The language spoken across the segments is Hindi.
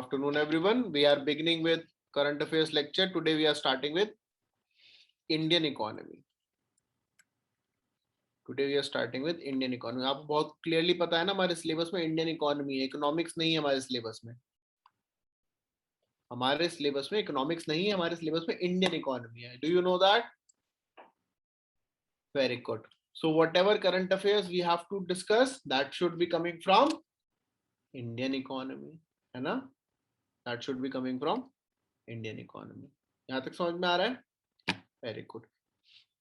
afternoon, everyone. We are beginning with current affairs lecture. Today we are starting with Indian economy. आपको बहुत क्लियरली पता है ना, हमारे सिलेबस में इंडियन इकोनॉमी है, इकोनॉमिक्स नहीं है हमारे सिलेबस में। इकोनॉमिक्स नहीं है, हमारे सिलेबस में इंडियन इकोनॉमी है। Do you know that? Very good. So whatever current affairs we have to discuss, that should be coming from Indian economy, है ना? That should be coming from Indian economy. यहाँ तक समझ में आ रहा है? Very good.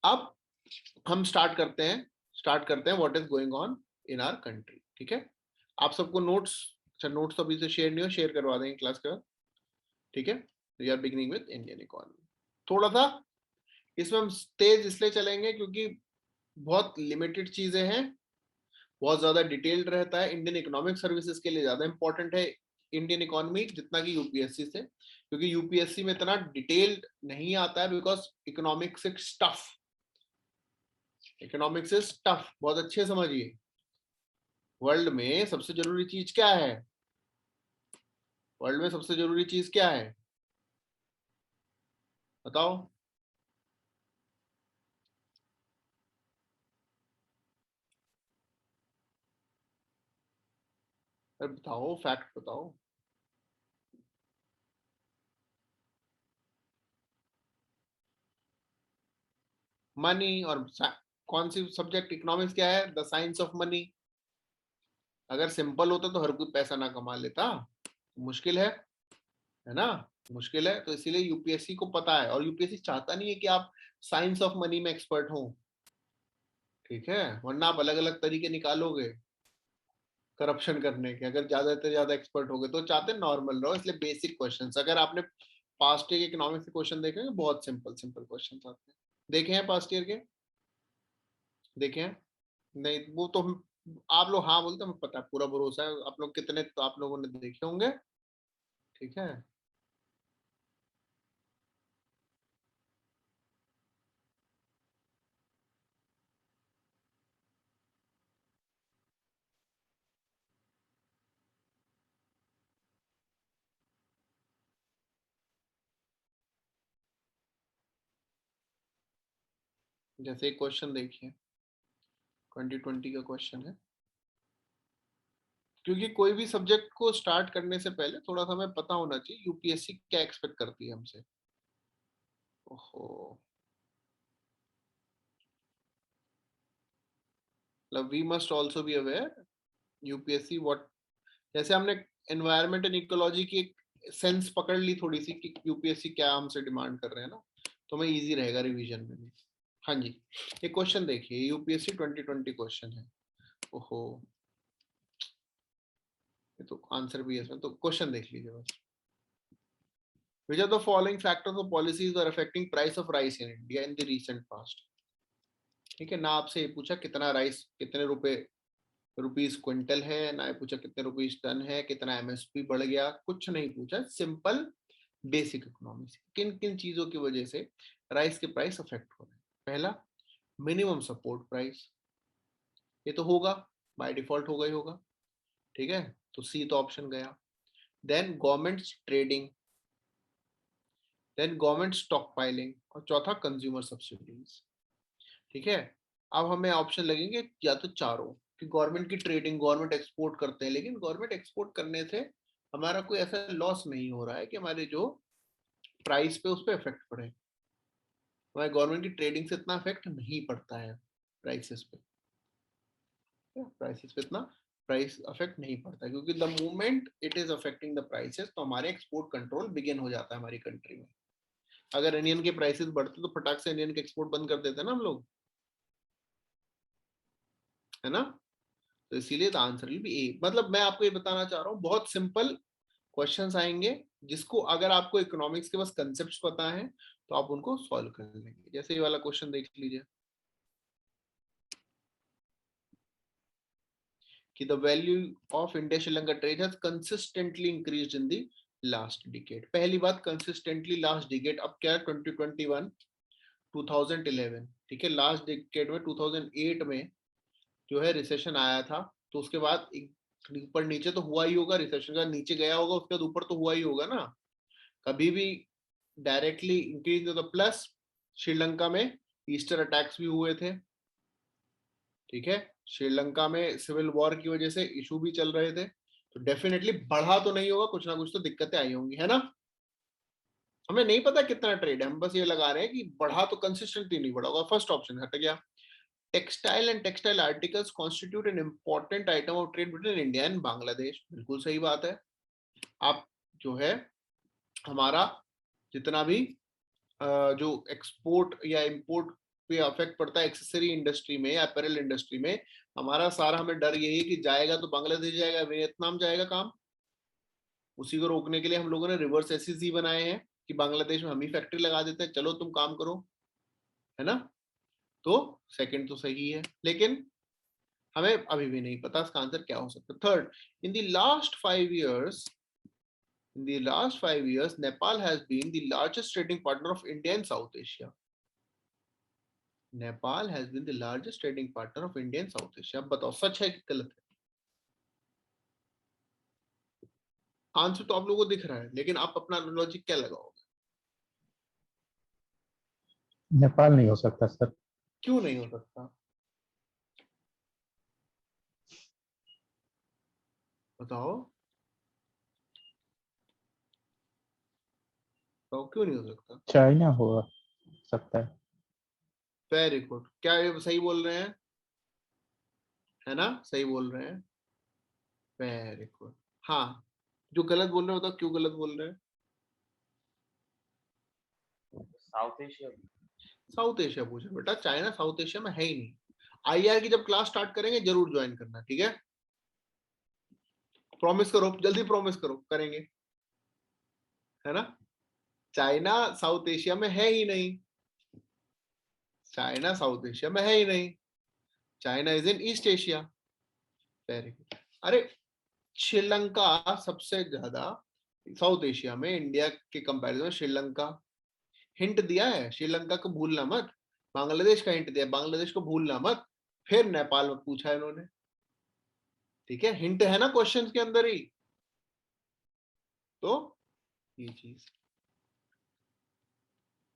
अब हम स्टार्ट करते हैं what is going on in our country. ठीक है, आप सबको नोट्स, अच्छा नोट्स अभी से शेयर नहीं हो, शेयर करवा देंगे क्लास के बाद. ठीक है, we are beginning with Indian economy. थोड़ा सा इसमें हम तेज इसलिए चलेंगे क्योंकि बहुत लिमिटेड चीजें हैं, बहुत ज्यादा डिटेल्ड रहता है. इंडियन इकोनॉमिक सर्विसेज के लिए ज्यादा इंपॉर्टेंट है इंडियन इकोनॉमी जितना कि यूपीएससी से, क्योंकि यूपीएससी में इतना डिटेल्ड नहीं आता है because economics is tough. Economics is tough. बहुत अच्छे समझिए, वर्ल्ड में सबसे जरूरी चीज क्या है? वर्ल्ड में सबसे जरूरी चीज क्या है बताओ? अरे बताओ, फैक्ट बताओ. मनी. और कौन सी सब्जेक्ट? इकोनॉमिक्स क्या है? The science of money. अगर सिंपल होता तो हर कोई पैसा ना कमा लेता. मुश्किल है ना? मुश्किल है. तो इसीलिए यूपीएससी को पता है, और यूपीएससी चाहता नहीं है कि आप साइंस ऑफ मनी में एक्सपर्ट हो. ठीक है, वरना आप अलग अलग तरीके निकालोगे करप्शन करने के. अगर ज्यादा से ज्यादा एक्सपर्ट हो गए तो चाहते नॉर्मल रहो. इसलिए बेसिक क्वेश्चंस, अगर आपने पास्ट ईयर के इकोनॉमिक्स के क्वेश्चन देखे हैं, बहुत सिंपल क्वेश्चंस आते हैं. देखे हैं पास्ट ईयर के? देखे हैं? नहीं, वो तो आप लोग हाँ बोलते, हमें पता है, पूरा भरोसा है. आप लोग कितने तो आप लोगों ने देखे होंगे. ठीक है, जैसे एक क्वेश्चन देखिए, 2020 का क्वेश्चन है. क्योंकि कोई भी सब्जेक्ट को स्टार्ट करने से पहले थोड़ा सा हमें पता होना चाहिए यूपीएससी क्या एक्सपेक्ट करती है हमसे. ओहो, मतलब we must also be aware UPSC what. जैसे हमने एनवायरमेंट एंड इकोलॉजी की एक सेंस पकड़ ली थोड़ी सी कि यूपीएससी क्या हमसे डिमांड कर रहे हैं ना, तो हमें इजी रहेगा रिवीजन में भी. हाँ जी, ये क्वेश्चन देखिए, यूपीएससी 2020 क्वेश्चन है. ओहो, ये तो आंसर भी है इसमें, तो क्वेश्चन देख लीजिए बस. Which of the following factors or policies are affecting price of rice in India in the recent past? ठीक है ना, आपसे ये पूछा कितना राइस, कितने रुपीस क्विंटल है ना, ये पूछा कितने रुपीस टन है, कितना एमएसपी बढ़ गया, कुछ नहीं पूछा. सिंपल बेसिक इकोनॉमिक्स, किन किन चीजों की वजह से राइस के प्राइस अफेक्ट हो रहे हैं. पहला, मिनिमम सपोर्ट प्राइस. ये तो होगा, बाय डिफॉल्ट होगा ही होगा. ठीक है, तो सी तो ऑप्शन गया. Then government trading, then government stock piling, और चौथा कंज्यूमर सब्सिडीज. ठीक है, अब हमें ऑप्शन लगेंगे या तो चारों, कि गवर्नमेंट की ट्रेडिंग, गवर्नमेंट एक्सपोर्ट करते हैं, लेकिन गवर्नमेंट एक्सपोर्ट करने से हमारा कोई ऐसा लॉस नहीं हो रहा है कि हमारे जो प्राइस पे उस पर इफेक्ट पड़े. हमारे गवर्नमेंट की ट्रेडिंग से इतना इफेक्ट नहीं पड़ता है प्राइसेस पे. प्राइसेस पे इतना प्राइस अफेक्ट नहीं पड़ता, क्योंकि the moment it is affecting the prices तो हमारे एक्सपोर्ट कंट्रोल बिगिन हो जाता है हमारी कंट्री में. अगर इंडियन के प्राइसेस बढ़ते तो फटाक से इंडियन के एक्सपोर्ट बंद कर देते ना हम लोग, है ना. तो इसीलिए द आंसर विल बी ए. मतलब मैं आपको ये बताना चाह रहा हूँ, बहुत सिंपल क्वेश्चंस आएंगे जिसको अगर आपको इकोनॉमिक्स के बस कंसेप्ट्स पता है तो आप उनको सॉल्व कर लेंगे. जैसे ये वाला क्वेश्चन देख लीजिए कि the value of India Sri Lanka trade has consistently increased in the last decade. पहली बात, कंसिस्टेंटली लास्ट डिकेड. अब क्या है, 2021 2011. ठीक है, लास्ट डिकेड में 2008 में जो है रिसेशन आया था, तो उसके बाद ऊपर नीचे तो हुआ ही होगा, रिसेशन का नीचे गया होगा उसके बाद ऊपर तो हुआ ही होगा ना, कभी भी directly increase the plus. Sri Lanka में ईस्टर अटैक्स भी हुए थे, ठीक है, श्रीलंका में सिविल वॉर की वजह से इशू भी चल रहे थे, तो डेफिनेटली बढ़ा तो नहीं होगा, कुछ ना कुछ तो दिक्कतें आई होंगी, है ना। हमें नहीं पता कितना ट्रेड है, हम बस ये लगा रहे हैं कि बढ़ा तो कंसिस्टेंटली नहीं बढ़ा होगा। फर्स्ट ऑप्शन हट गया। Textile and textile articles constitute an important item of trade between India and Bangladesh, बिल्कुल सही बात है। आप जो है हमारा जितना भी जो एक्सपोर्ट या इंपोर्ट पे अफेक्ट पड़ता है एक्सेसरी इंडस्ट्री में या अपैरल इंडस्ट्री में, हमारा सारा हमें डर यही है कि जाएगा तो बांग्लादेश जाएगा, वियतनाम जाएगा काम। उसी को रोकने के लिए हम लोगों ने रिवर्स एसईसी बनाए हैं कि बांग्लादेश में हम ही फैक्ट्री लगा देते हैं, चलो तुम काम करो, है ना। तो सेकंड तो सही है, लेकिन हमें अभी भी नहीं पता इसका आंसर क्या हो सकता है। Third, in the last 5 years, in the last 5 years, Nepal has been the largest trading partner of India in South Asia. Nepal has been the largest trading partner of India in South Asia. अब बताओ सच है कि गलत है। आंसर तो आप लोगों को दिख रहा है, लेकिन आप अपना लॉजिक क्या लगाओगे? नेपाल नहीं हो सकता सर। क्यों नहीं हो सकता, बताओ बताओ, क्यों नहीं हो सकता? चाइना हो सकता है। वेरी गुड, क्या ये सही बोल रहे हैं, है ना, सही बोल रहे हैं, वेरी गुड। हाँ, जो गलत बोल रहे हो बताओ क्यों गलत बोल रहे हैं? South Asia. साउथ एशिया पूछा बेटा, चाइना साउथ एशिया में है ही नहीं। आईआर की जब क्लास स्टार्ट करेंगे जरूर ज्वाइन करना, ठीक है, प्रॉमिस करो, जल्दी प्रॉमिस करो, करेंगे, है ना। चाइना साउथ एशिया में है ही नहीं, चाइना साउथ एशिया में है ही नहीं, China is in east Asia. Very good. अरे श्रीलंका सबसे ज्यादा साउथ एशिया में, इंडिया के कंपैरिजन में श्रीलंका, हिंट दिया है, श्रीलंका को भूलना मत, बांग्लादेश का हिंट दिया, बांग्लादेश को भूलना मत, फिर नेपाल में पूछा है इन्होंने, ठीक है, हिंट है ना क्वेश्चन के अंदर ही, तो ये चीज,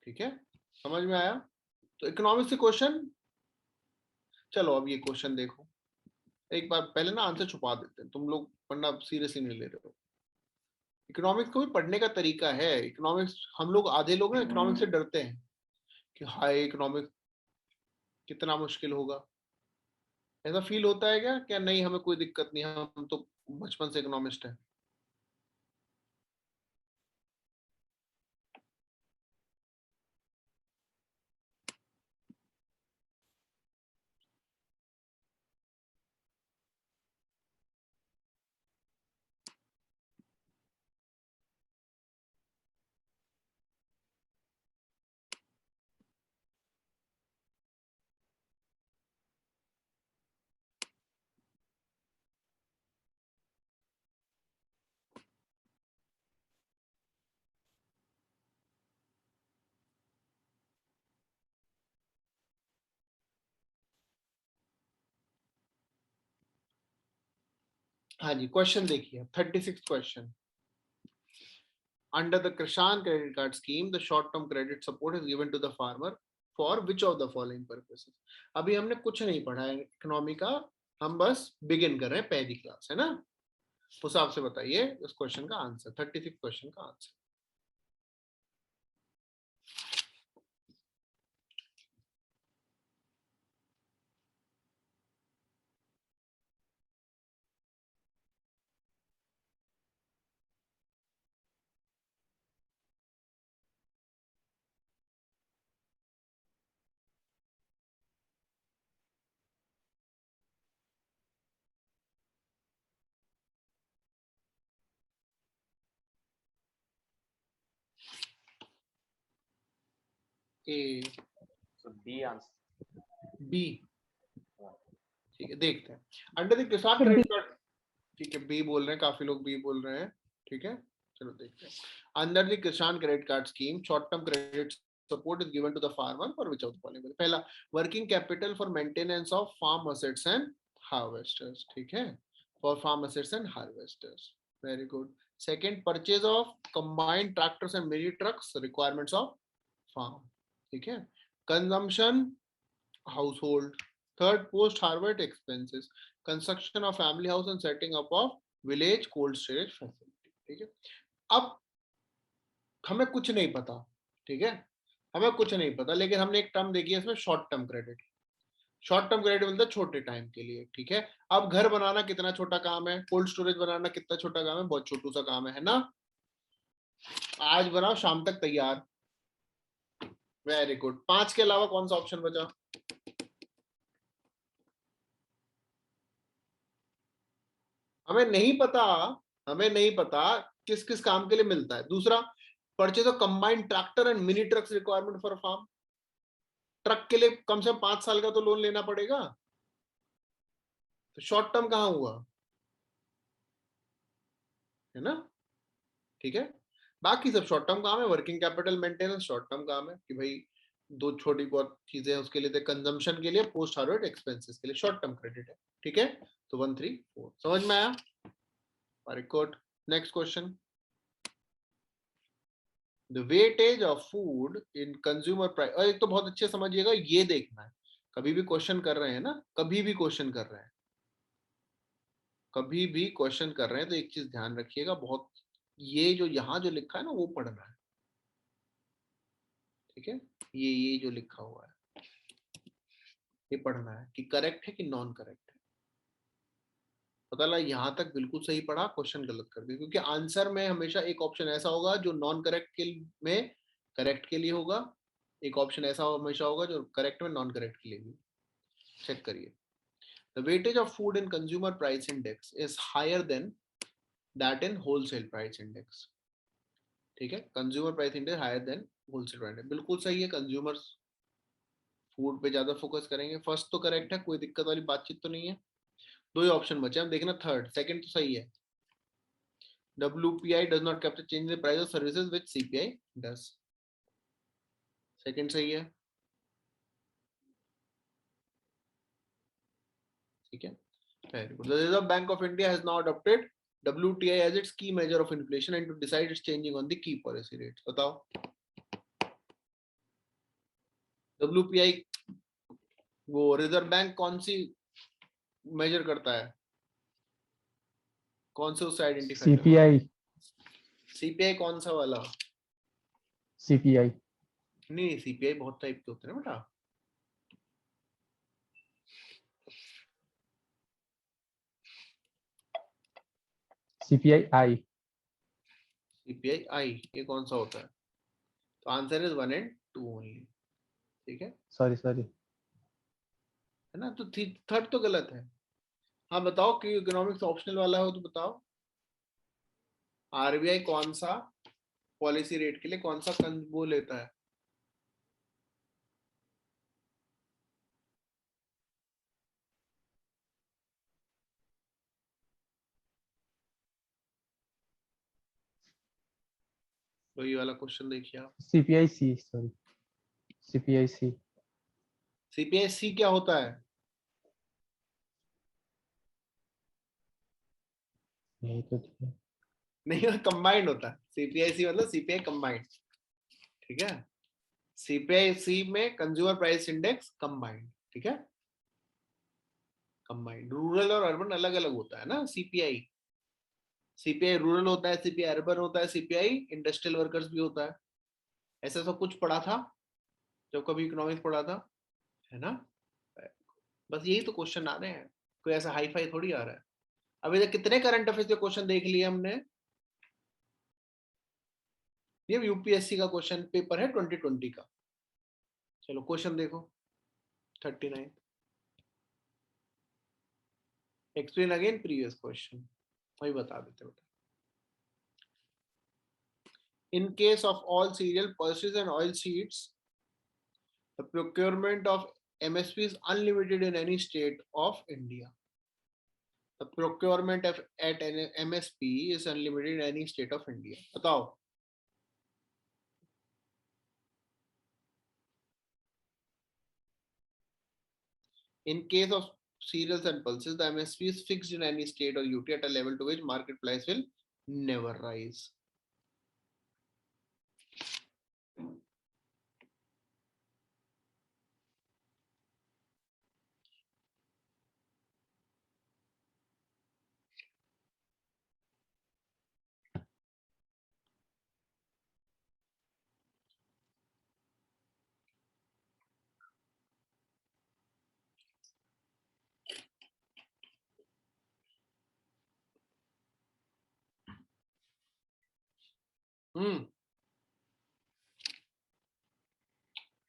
ठीक है, समझ में आया। तो इकोनॉमिक्स से क्वेश्चन, चलो अब ये क्वेश्चन देखो, एक बार पहले ना आंसर छुपा देते हैं तुम लोग, वरना सीरियसली नहीं ले रहे हो। इकोनॉमिक्स को भी पढ़ने का तरीका है, इकोनॉमिक्स हम लोग आधे लोग ना इकोनॉमिक्स से डरते हैं कि हाय इकोनॉमिक्स कितना मुश्किल होगा, ऐसा फील होता है क्या? क्या नहीं, हमें कोई दिक्कत नहीं, हम तो बचपन से इकोनॉमिस्ट हैं। हाँ जी, क्वेश्चन देखिए 36 question. Under the Krishan credit card scheme, the short-term credit support is given to the farmer for which of the following purposes? अभी हमने कुछ नहीं पढ़ा है इकोनॉमी का, हम बस बिगिन कर रहे हैं, पहली क्लास है ना। उस हिसाब से बताइए इस क्वेश्चन का आंसर, 36 क्वेश्चन का आंसर। ए, बी आंसर। बी, ठीक है, देखते हैं। अंडर द किसान क्रेडिट कार्ड, ठीक है, बी बोल रहे हैं, काफी लोग बी बोल रहे हैं, ठीक है, चलो देखते हैं। अंडर द किसान credit card scheme, short term credit support is given to the farmer for which of the following? पहला, working capital for maintenance of farm assets and harvesters, ठीक है, for farm assets and harvesters. Very good. Second, purchase of combined tractors and mini trucks, requirements of farm. ठीक है. Consumption, household. Third, post harvest expenses, construction of family house and setting up of village cold storage facility. ठीक है. अब हमें कुछ नहीं पता, ठीक है, हमें कुछ नहीं पता, लेकिन हमने एक टर्म देखी है इसमें, short term credit. Short term credit मिलता है छोटे टाइम के लिए, ठीक है. अब घर बनाना कितना छोटा काम है, कोल्ड स्टोरेज बनाना कितना छोटा काम है, बहुत छोटू सा काम है ना. आज बनाओ शाम तक तैयार. Very good. 5 के अलावा कौन सा ऑप्शन बचा? हमें नहीं पता, हमें नहीं पता किस किस काम के लिए मिलता है. दूसरा, purchase of combined tractor and mini trucks requirement for farm. Truck के लिए कम से कम 5 साल का तो लोन लेना पड़ेगा. तो शॉर्ट टर्म कहां हुआ, है ना. ठीक है. बाकी सब शॉर्ट टर्म काम है. Working capital maintenance short term काम है कि भाई दो छोटी बहुत चीजें उसके लिए, कंजम्पशन के लिए, पोस्ट हार्वेस्ट एक्सपेंसेस के लिए शॉर्ट टर्म क्रेडिट है. ठीक है. तो 1 3 4 समझ में आया. Very good. Next question. The weightage of food in consumer price. और एक तो बहुत अच्छे समझिएगा, ये देखना है कभी भी क्वेश्चन कर रहे हैं ना, कभी भी क्वेश्चन कर रहे हैं, कभी भी क्वेश्चन कर रहे हैं तो एक चीज ध्यान रखिएगा बहुत, ये जो यहाँ जो लिखा है ना वो पढ़ना है. ठीक है. ये जो लिखा हुआ है ये पढ़ना है कि करेक्ट है कि नॉन करेक्ट है. पता लगा यहाँ तक बिल्कुल सही पढ़ा, क्वेश्चन गलत कर दिया, क्योंकि आंसर में हमेशा एक ऑप्शन ऐसा होगा जो नॉन करेक्ट के में करेक्ट के लिए होगा, एक ऑप्शन ऐसा हमेशा होगा जो करेक्ट में नॉन करेक्ट के लिए भी. चेक करिए. The weightage of food in consumer price index is higher than that in wholesale price index. ठीक है. Consumer price index higher than wholesale price index. बिल्कुल सही है. कंज्यूमर्स फूड पे ज्यादा फोकस करेंगे. फर्स्ट तो करेक्ट है, कोई दिक्कत वाली बातचीत तो नहीं है. दो ही ऑप्शन बचे, हम देखना थर्ड. सेकंड तो सही है. WPI does not capture change in the price of services which CPI does. Second सही है. ठीक है. Very good. The Reserve Bank of India has now adopted WTI as its key measure of inflation and to decide its changing on the key policy rates. बताओ. WPI वो रिजर्व बैंक कौन सी मेजर करता है, कौन से उससे आइडेंटिफाई करता है? सीपीआई कौन सा वाला? सीपीआई. नहीं, सीपीआई बहुत टाइप के होते हैं बेटा. सीपीआई आई. सीपीआई आई ये कौन सा होता है? तो आंसर इज 1 and 2 ओनली. ठीक है. सॉरी है ना. तो थर्ड तो गलत है. हाँ बताओ कि इकोनॉमिक्स ऑप्शनल वाला हो तो बताओ. आरबीआई कौन सा पॉलिसी रेट के लिए कौन सा वो लेता है? तो ये वाला क्वेश्चन देखिए आप. सीपीआई सी. सॉरी सीपीआई सी. सीपीआई सी क्या होता है? यही तो ठीक है. नहीं, कंबाइंड होता है. सीपीआई सी मतलब सीपीआई कंबाइंड. ठीक है. सीपीआई सी में कंज्यूमर प्राइस इंडेक्स कंबाइंड. ठीक है. कंबाइंड. रूरल और अर्बन अलग अलग होता है ना. सीपीआई सीपीआई रूरल होता है, सीपीआई अर्बन होता है, सीपीआई इंडस्ट्रियल वर्कर्स भी होता है. ऐसा सब कुछ पढ़ा था जब कभी इकोनॉमिक्स पढ़ा था, है ना. बस यही तो क्वेश्चन आ रहे हैं, कोई ऐसा हाई फाई थोड़ी आ रहा है. अभी तक कितने करंट अफेयर्स के क्वेश्चन देख लिए हमने. ये यूपीएससी का क्वेश्चन पेपर है 2020 का. चलो क्वेश्चन देखो. 39. Explain again previous question. वही बता देते बेटा. In case of all cereal, pulses and oil seeds, the procurement of MSP is unlimited in any state of India. The procurement of at MSP is unlimited in any state of India. बताओ. In case of cereals and pulses, the MSP is fixed in any state or UT at a level to which market price will never rise.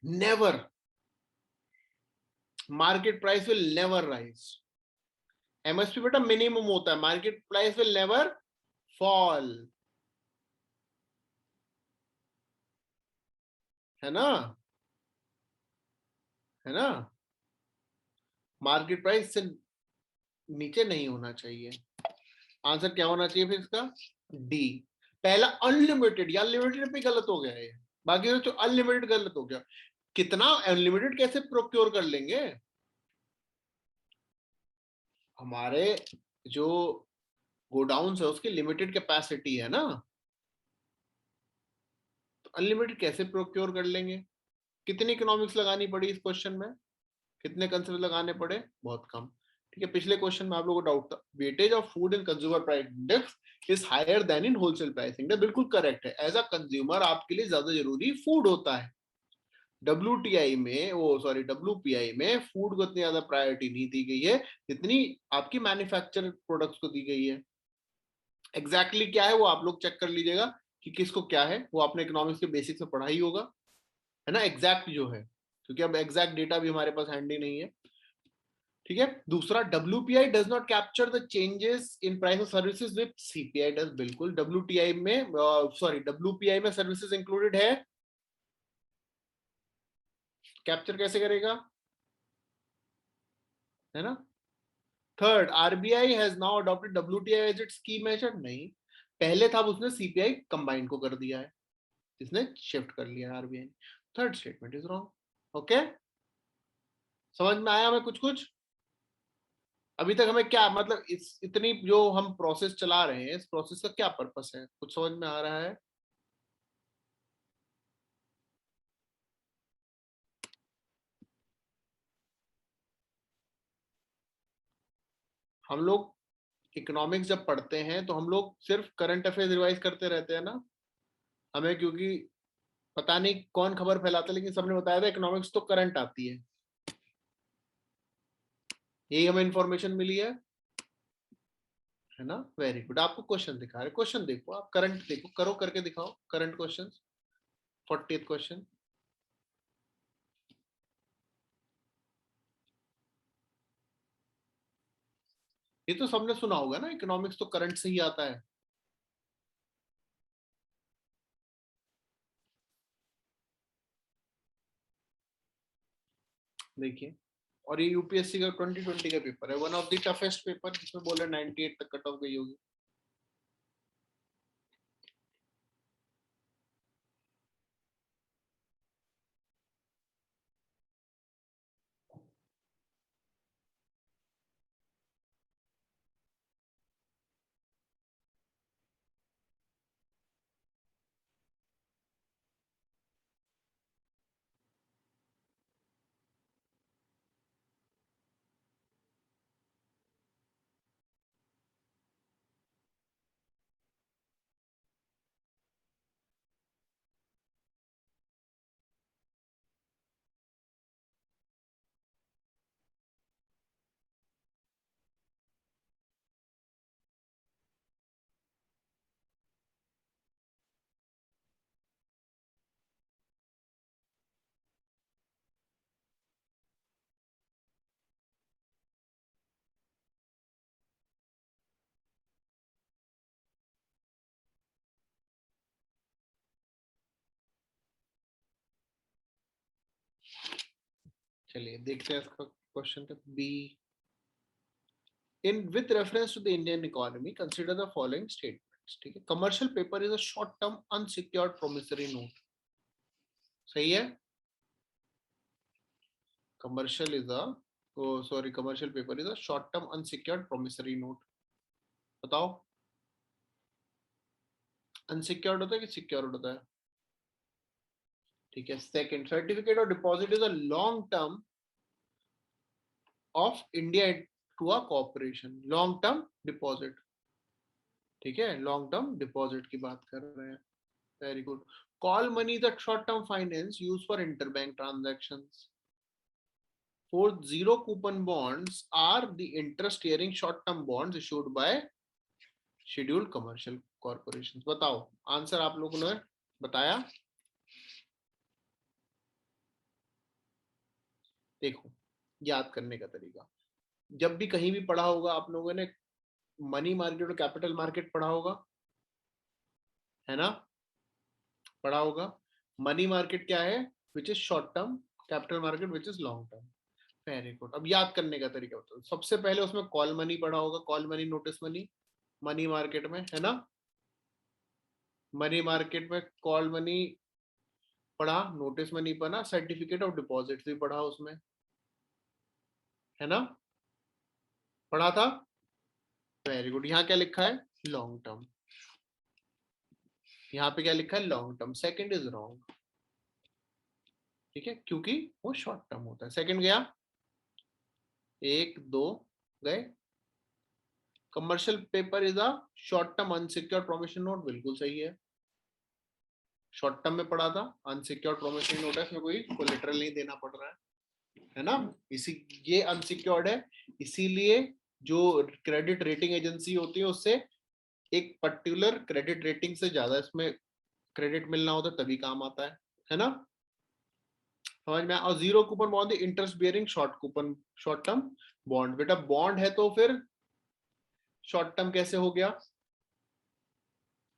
Never. Market price will never rise. MSP बेटा मिनिमम होता है, market price will never fall, है ना, है ना, मार्केट प्राइस से नीचे नहीं होना चाहिए। आंसर क्या होना चाहिए फिर इसका? डी। पहला अनलिमिटेड या लिमिटेड पे गलत हो गया है, बाकी तो अनलिमिटेड गलत हो गया। कितना अनलिमिटेड कैसे प्रोक्योर कर लेंगे? हमारे जो गोडाउन है उसकी लिमिटेड कैपेसिटी है ना, तो अनलिमिटेड कैसे प्रोक्योर कर लेंगे? कितनी इकोनॉमिक्स लगानी पड़ी इस क्वेश्चन में, कितने कंसेप्ट लगाने पड़े? बहुत कम। ठीक है, पिछले क्वेश्चन में आप लोगों को डाउट था, weightage of food in consumer price index is higher than in wholesale price index. बिल्कुल करेक्ट है, एज अ कंज्यूमर आपके लिए ज्यादा जरूरी फूड होता है। WTI में, वो सॉरी WPI में फूड को इतनी ज्यादा प्रायोरिटी नहीं दी गई है जितनी आपकी मैन्युफैक्चर प्रोडक्ट्स को दी गई है। एग्जैक्टली क्या है वो आप लोग चेक कर लीजिएगा कि किसको क्या है, वो आपने इकोनॉमिक्स के बेसिक से पढ़ा ही होगा, है ना, एग्जैक्ट जो है, क्योंकि अब एग्जैक्ट डेटा भी हमारे पास हैंडी नहीं है। ठीक है, दूसरा WPI does not capture the changes in price of services with CPI does. बिल्कुल, WTI में सॉरी WPI में सर्विसेज इंक्लूडेड है, कैप्चर कैसे करेगा, है ना। Third, RBI has now adopted WTI as its key measure. नहीं, पहले था, उसने CPI कंबाइन को कर दिया है, इसने शिफ्ट कर लिया है RBI ने। Third statement is wrong. Okay, समझ में आया हमें कुछ कुछ? अभी तक हमें क्या मतलब, इस इतनी जो हम प्रोसेस चला रहे हैं, इस प्रोसेस का क्या पर्पस है, कुछ समझ में आ रहा है? हम लोग इकोनॉमिक्स जब पढ़ते हैं तो हम लोग सिर्फ करंट अफेयर्स रिवाइज करते रहते हैं ना, हमें क्योंकि पता नहीं कौन खबर फैलाता है, लेकिन सबने बताया था इकोनॉमिक्स तो करंट आती है, यही हमें इंफॉर्मेशन मिली है ना। वेरी गुड, आपको क्वेश्चन दिखा रहे, क्वेश्चन देखो, आप करंट देखो, करो करके दिखाओ करंट क्वेश्चन। 40th क्वेश्चन, ये तो सबने सुना होगा ना, इकोनॉमिक्स तो करंट से ही आता है। देखिए, और ये यूपीएससी का 2020 का पेपर है, one of the toughest paper, जिसमें बोले 98 तक कट ऑफ गई होगी। चलिए देखते हैं इसका क्वेश्चन का B. In with reference to the Indian economy, consider the following statements. ठीक है, commercial paper is a short term unsecured promissory note. सही है, commercial is a sorry, commercial paper is a short term unsecured promissory note. बताओ, अनसिक्योर्ड होता है कि सिक्योर्ड होता है? ठीक है। Second, certificate of deposit is a long term of India to a corporation, long term deposit. ठीक है, लॉन्ग टर्म डिपॉजिट की बात कर रहे हैं। Very good. Call money the short term finance use for interbank transactions. Fourth, zero coupon bonds are the interest bearing short term bonds issued by scheduled commercial corporations। बताओ आंसर आप लोगों ने बताया। देखो, याद करने का तरीका, जब भी कहीं भी पढ़ा होगा आप लोगों ने, मनी मार्केट और कैपिटल मार्केट पढ़ा होगा, है ना? पढ़ा होगा। मनी मार्केट क्या है? Which is short term, capital market which is long term. Very good. अब याद करने का तरीका बताओ। सबसे पहले उसमें कॉल मनी पढ़ा होगा, call money, notice money, money market में, है ना? मनी मार्केट में कॉल मनी पढ़ा, नोटिस मनी पढ़ा, सर्टिफिकेट ऑफ डिपॉजिट भी पढ़ा उसमें, है ना? पढ़ा था। Very good. यहाँ क्या लिखा है? Long term. यहाँ पे क्या लिखा है? Long term. Second is wrong. ठीक है, क्योंकि वो शॉर्ट टर्म होता है। सेकंड गया, एक दो गए। Commercial paper is a short term unsecured promissory note, बिल्कुल सही है। शॉर्ट टर्म में पढ़ा था, अनसिक्योर्ड प्रोमिसरी नोट है, इसमें कोई कोलेटरल नहीं देना पड़ रहा है ना? इसी, ये अनसिक्योर्ड है, इसीलिए जो क्रेडिट रेटिंग एजेंसी होती है उससे एक पर्टिकुलर क्रेडिट रेटिंग से ज्यादा इसमें क्रेडिट मिलना होता है, तभी काम आता है ना? समझ में? और zero coupon bond, interest bearing short coupon, short term bond. बेटा बॉन्ड है तो फिर शॉर्ट टर्म कैसे हो गया?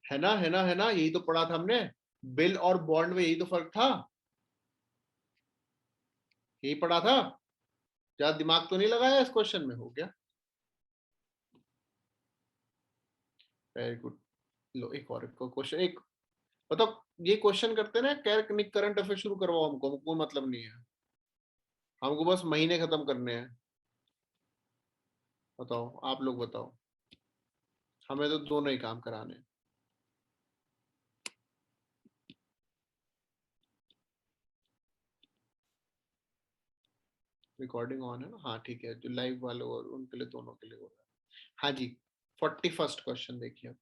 है ना, है ना, है ना? यही तो पढ़ा था हमने। बिल और बॉन्ड में यही तो फर्क था, यही पढ़ा था। ज्यादा दिमाग तो नहीं लगाया इस क्वेश्चन में, हो गया। Very good. लो एक और क्वेश्चन, एक मतलब ये क्वेश्चन करते ना, करंट अफेयर शुरू करवाओ हमको, कोई मतलब नहीं है, हमको बस महीने खत्म करने हैं। बताओ, आप लोग बताओ, हमें तो दोनों ही काम कराने हैं। रिकॉर्डिंग ऑन है ना? हाँ ठीक है, जो लाइव वाले और उनके लिए, दोनों के लिए हो रहा है। हाँ जी, 41st क्वेश्चन देखिए।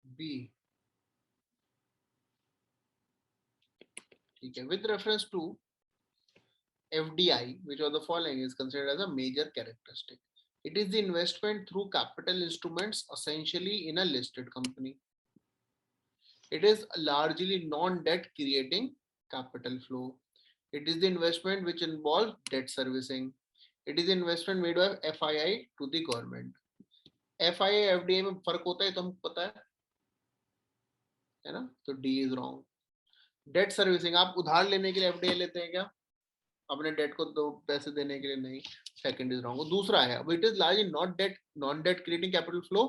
बी, ठीक है। With reference to FDI, which of the following is considered as a major characteristic? It is the investment through capital instruments, essentially in a listed company. It is largely non-debt creating capital flow. It is the investment which involves debt servicing. It is the investment made by FII to the government. FII FDI में फर्क होता है तो हमको पता है ना? तो D is wrong. Debt servicing, आप उधार लेने के लिए FDI लेते हैं क्या? अपने डेट को दो पैसे देने के लिए नहीं। Second is wrong. दूसरा है, it is large not debt, non debt creating capital flow,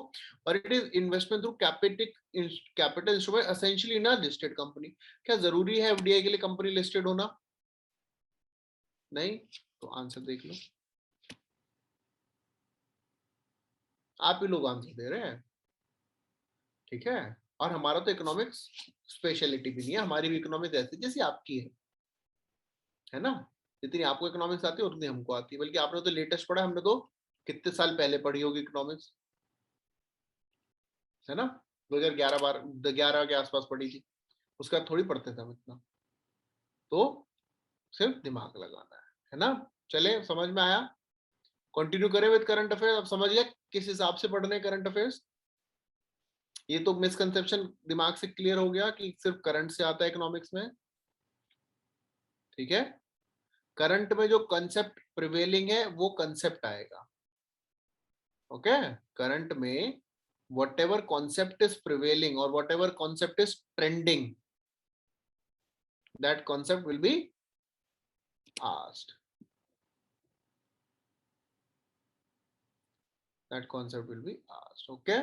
और it is investment through capital instrument essentially in a listed company. क्या जरूरी है एफडीआई के लिए कंपनी लिस्टेड होना? नहीं। तो आंसर देख लो, आप ही लोग आंसर दे रहे हैं। ठीक है, और हमारा तो इकोनॉमिक्स स्पेशलिटी भी नहीं है, हमारी भी इकोनॉमिक्स ऐसी जैसी आपकी है ना? जितनी आपको इकोनॉमिक्स आती है उतनी हमको आती है, बल्कि आपने तो लेटेस्ट पढ़ा, हमने तो कितने साल पहले पढ़ी होगी इकोनॉमिक्स, है ना? 2011 के आसपास पढ़ी थी, उसके बाद थोड़ी पढ़ते थे हम इतना। तो सिर्फ दिमाग लगाना है ना? चले, समझ में आया? कंटिन्यू करें विद करंट अफेयर्स। अब समझ गया किस हिसाब से पढ़ने करंट अफेयर्स? ये तो मिसकंसेप्शन दिमाग से क्लियर हो गया कि सिर्फ करंट से आता है इकोनॉमिक्स में। ठीक है, करंट में जो कंसेप्ट प्रिवेलिंग है वो कंसेप्ट आएगा। ओके, करंट में whatever concept is prevailing or whatever concept is trending, that concept will be asked. That concept will be asked. Okay,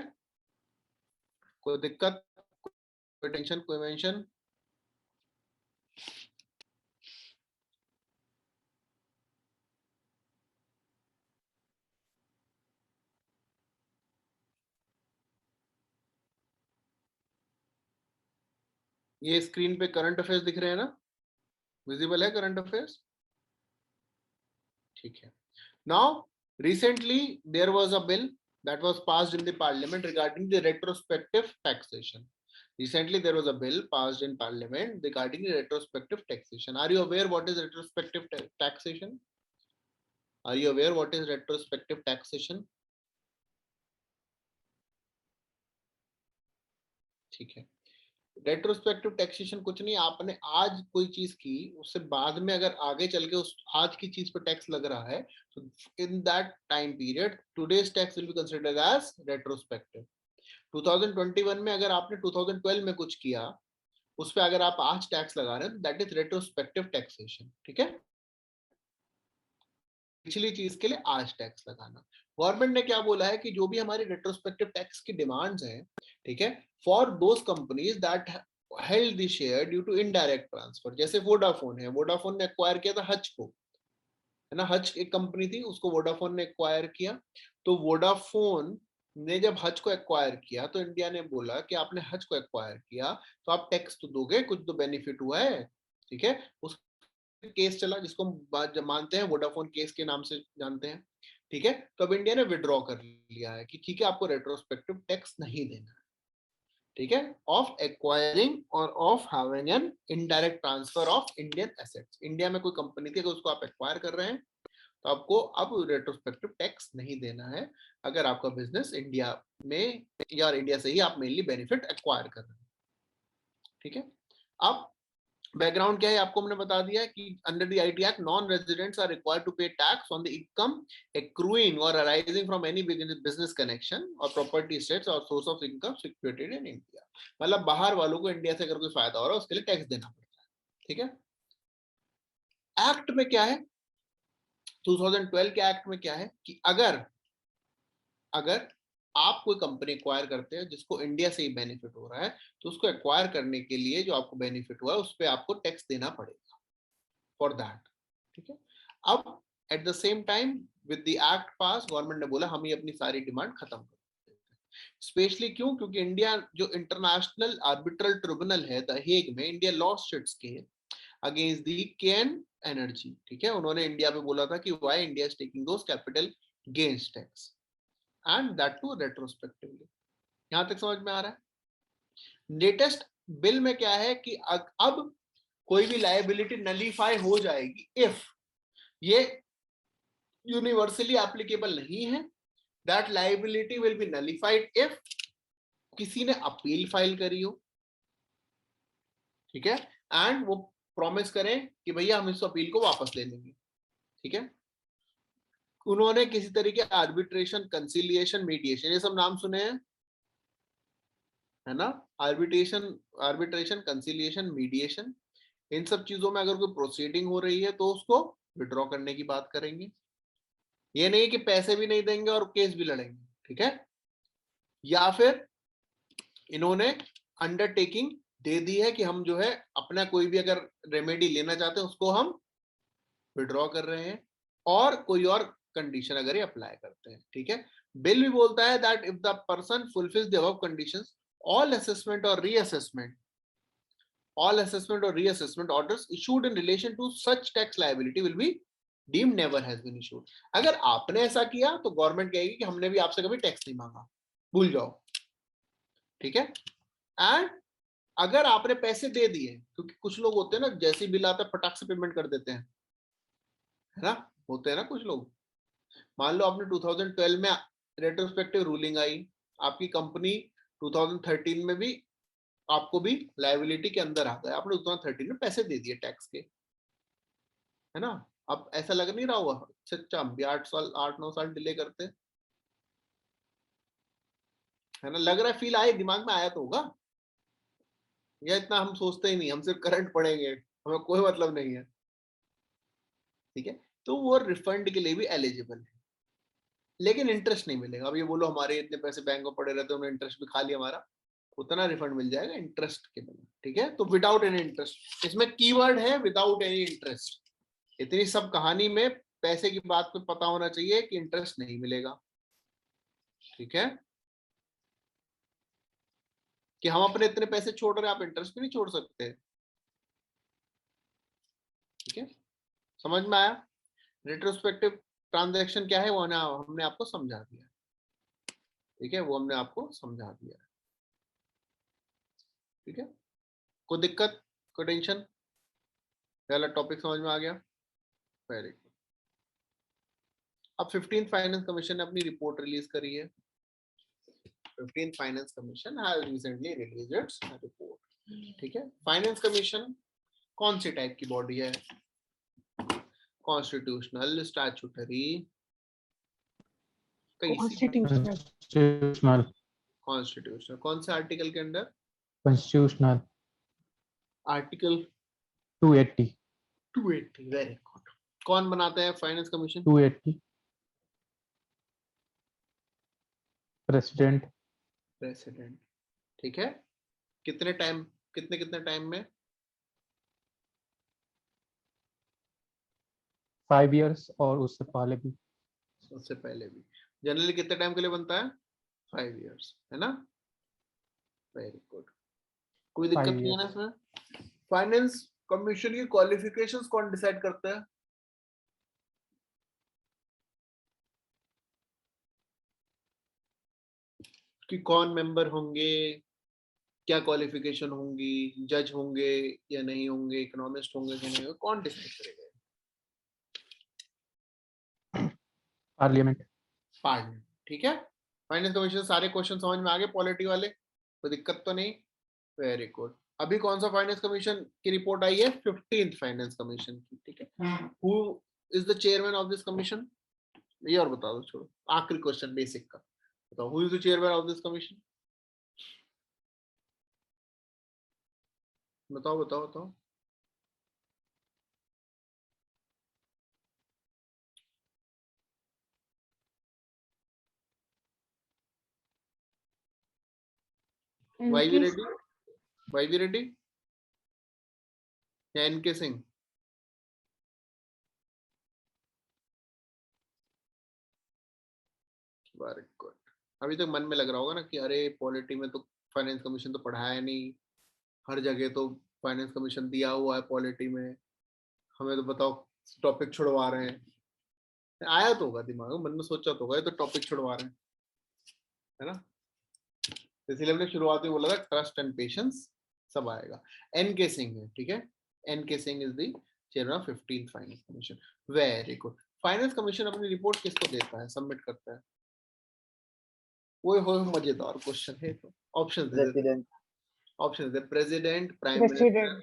कोई दिक्कत, कोई टेंशन, कोई मेंशन? ये स्क्रीन पे करंट अफेयर्स दिख रहे हैं ना, विजिबल है करंट अफेयर्स? ठीक है। Now recently there was a bill that was passed in the parliament regarding the retrospective taxation. Recently there was a bill passed in parliament regarding the retrospective taxation. Are you aware what is retrospective taxation? Are you aware what is retrospective taxation? ठीक है, रेट्रोस्पेक्टिव टैक्सेशन कुछ नहीं, आपने आज कोई चीज की, उससे बाद में अगर आगे चल के उस आज की चीज पर टैक्स लग रहा है, तो in that time period today's tax will be considered as retrospective. 2021 में अगर आपने 2012 में कुछ किया, उस पर अगर आप आज टैक्स लगा रहे हैं, दैट इज रेट्रोस्पेक्टिव टैक्सेशन। ठीक है, पिछली चीज के लिए आज टैक्स लगाना। गवर्नमेंट ने क्या बोला है कि जो भी हमारी रेट्रोस्पेक्टिव टैक्स की डिमांड्स हैं, ठीक है, for those companies that held the share due to indirect transfer, जैसे वोडाफोन है, वोडाफोन ने एक्वायर किया था हच को, है ना, हच एक कंपनी थी, उसको वोडाफोन ने एक्वायर किया। तो वोडाफोन ने जब हच को एक्वायर किया तो इंडिया ने बोला कि आपने हच को एक्वायर किया तो आप टैक्स तो दोगे, कुछ तो बेनिफिट हुआ है। ठीक है, उस केस चला जिसको हम मानते हैं वोडाफोन केस के नाम से जानते हैं। ठीक है, तो अब इंडिया ने विड्रॉ कर लिया है कि ठीक है आपको रेट्रोस्पेक्टिव टैक्स नहीं देना है। ठीक है, ऑफ एक्वायरिंग और of having an indirect transfer of Indian assets. India में कोई कंपनी थी, अगर उसको आप एक्वायर कर रहे हैं तो आपको अब रेट्रोस्पेक्टिव टैक्स नहीं देना है, अगर आपका बिजनेस इंडिया में या इंडिया से ही आप मेनली बेनिफिट एक्वायर कर रहे हैं। ठीक है, अब बैकग्राउंड क्या है आपको हमने बता दिया कि under the IT act non residents are required to pay tax on the income accruing or arising from any business connection or property assets or source of income situated in India. मतलब बाहर वालों को इंडिया से अगर कोई फायदा हो रहा है उसके लिए टैक्स देना पड़ता है। ठीक है, एक्ट में क्या है, 2012 के एक्ट में क्या है कि अगर आप कोई कंपनी एक्वायर करते हैं जिसको इंडिया से ही बेनिफिट हो रहा है, तो उसको एक्वायर करने के लिए जो आपको बेनिफिट हुआ है उस पर आपको टैक्स देना पड़ेगा फॉर दैट। ठीक है, अब at the same time with the act pass government ने बोला हम ही अपनी सारी डिमांड खत्म कर देते हैं। स्पेशली क्यों? क्योंकि इंडिया जो इंटरनेशनल आर्बिट्रल ट्रिब्यूनल है द हेग में, India lost its case against the Cairn Energy. ठीक है, उन्होंने इंडिया पे बोला था कि why India is taking those capital gains tax and that too retrospectively। यहां तक समझ में आ रहा है? लेटेस्ट बिल में क्या है कि अब कोई भी लायबिलिटी नलीफाई हो जाएगी इफ ये यूनिवर्सली एप्लीकेबल नहीं है। That liability will be nullified if किसी ने अपील फाइल करी हो। ठीक है, एंड वो प्रॉमिस करें कि भैया हम इस अपील को वापस ले लेंगे। ठीक है, उन्होंने किसी तरीके आर्बिट्रेशन, कंसिलिएशन, मीडिएशन, ये सब नाम सुने हैं, है ना? आर्बिट्रेशन, कंसिलिएशन, मीडिएशन, इन सब चीजों में अगर कोई प्रोसीडिंग हो रही है तो उसको विड्रॉ करने की बात करेंगे। ये नहीं कि पैसे भी नहीं देंगे और केस भी लड़ेंगे। ठीक है, या फिर इन्होंने अंडरटेकिंग दे दी है कि हम जो है अपना कोई भी अगर रेमेडी लेना चाहते हैं उसको हम विड्रॉ कर रहे हैं, और कोई और कंडीशन अगर ये अप्लाई करते हैं। ठीक है, बिल भी बोलता है that if the person fulfils the above conditions all assessment or reassessment orders issued in relation to such tax liability will be deemed never has been issued। अगर आपने ऐसा किया तो गवर्नमेंट कहेगी कि हमने भी आपसे कभी टैक्स नहीं मांगा, भूल जाओ। ठीक है, एंड अगर आपने पैसे दे दिए, क्योंकि कुछ लोग होते हैं ना, जैसे बिल आता है फटाक से पेमेंट कर देते हैं, है ना, होते हैं ना कुछ लोग। मान लो आपने 2012 में रेट्रोस्पेक्टिव रूलिंग आई, आपकी कंपनी 2013 में भी आपको भी लायबिलिटी के अंदर आता है, आपने 2013 में पैसे दे दिए टैक्स के, है ना। अब ऐसा लग नहीं रहा होगा सच्चा हम भी 8-9 साल डिले करते, है ना। लग रहा है, फील आए, दिमाग में आया तो होगा, या इतना हम सोचते ही नहीं, हम सिर्फ करंट पढ़ेंगे, हमें कोई मतलब नहीं है, ठीक है। तो वो रिफंड के लिए भी एलिजिबल है, लेकिन इंटरेस्ट नहीं मिलेगा। अब ये बोलो हमारे इतने पैसे बैंक में पड़े रहते हैं, उन्होंने इंटरेस्ट भी खा लिया हमारा, उतना रिफंड मिल जाएगा इंटरेस्ट के बिना, ठीक है। तो विदाउट एनी इंटरेस्ट, इसमें कीवर्ड है विदाउट एनी इंटरेस्ट। इतनी सब कहानी में पैसे की बात पे पता होना चाहिए कि इंटरेस्ट नहीं मिलेगा, ठीक है। कि हम अपने इतने पैसे छोड़ रहे हैं, आप इंटरेस्ट भी नहीं छोड़ सकते, ठीक है। समझ में आया। रेट्रोस्पेक्टिव ट्रांजैक्शन क्या है वो ना हमने आपको समझा दिया, ठीक है, वो हमने आपको समझा दिया, ठीक है। कोई दिक्कत, कोई टेंशन, पहला टॉपिक समझ में आ गया, वेरी गुड। अब 15th फाइनेंस कमीशन ने अपनी रिपोर्ट रिलीज करी है। 15th finance commission has recently released its report, ठीक है। फाइनेंस कमीशन कौन सी टाइप की बॉडी है? Constitutional, statutory, constitutional. कॉन्स्टिट्यूशनल कौन से आर्टिकल के अंदर? Constitutional article 280। 280, very good. कौन बनाते हैं फाइनेंस कमीशन? 280 प्रेसिडेंट। प्रेसिडेंट, ठीक है। कितने टाइम, कितने कितने टाइम में? 5 इयर्स और उससे पहले भी। उससे पहले भी। जनरली कितने टाइम के लिए बनता है? 5 इयर्स, है ना। वेरी गुड, कोई 5 दिक्कत नहीं है ना इयर्स। इसमें। फाइनेंस कमीशन की क्वालिफिकेशंस कौन डिसाइड करता है? कि कौन मेंबर होंगे, क्या क्वालिफिकेशन होंगी, जज होंगे या नहीं होंगे, इकोनॉमिस्ट होंगे कि नहीं होंगे, कौन डिसाइड करेगा? पार्लियामेंट। पार्लियामेंट, ठीक है। फाइनेंस कमीशन सारे क्वेश्चन समझ में आ गए पॉलिटी वाले, कोई दिक्कत तो नहीं, वेरी गुड। अभी कौन सा फाइनेंस कमीशन की रिपोर्ट आई है? 15th फाइनेंस कमीशन की, ठीक है। Who is the chairman of this commission? ये और बता दो, छोड़ो, आखिरी क्वेश्चन बेसिक का बताओ, who is the chairman of this commission? बताओ बताओ बताओ। Y V Reddy, Y V Reddy या एन के सिंह? Very good. अभी तक मन में लग रहा होगा ना कि अरे पॉलिटी में तो फाइनेंस कमीशन तो पढ़ाया नहीं, हर जगह तो फाइनेंस कमीशन दिया हुआ है पॉलिटी में, हमें तो बताओ टॉपिक छुड़वा रहे हैं। आया तो होगा दिमाग में, मन में सोचा तो होगा ये तो टॉपिक छुड़वा रहे हैं, है ना। इसलिए हमने शुरुआत में बोला था ट्रस्ट एंड पेशेंस सब आएगा। एन के सिंह है, ठीक है। एन के Singh is the chairman of 15th finance commission, very good. Finance commission अपनी रिपोर्ट किसको देता है, सबमिट करता है? वो हो मजेदार क्वेश्चन है, तो ऑप्शन दे देते हैं। ऑप्शन दे, प्रेसिडेंट, प्राइम मिनिस्टर,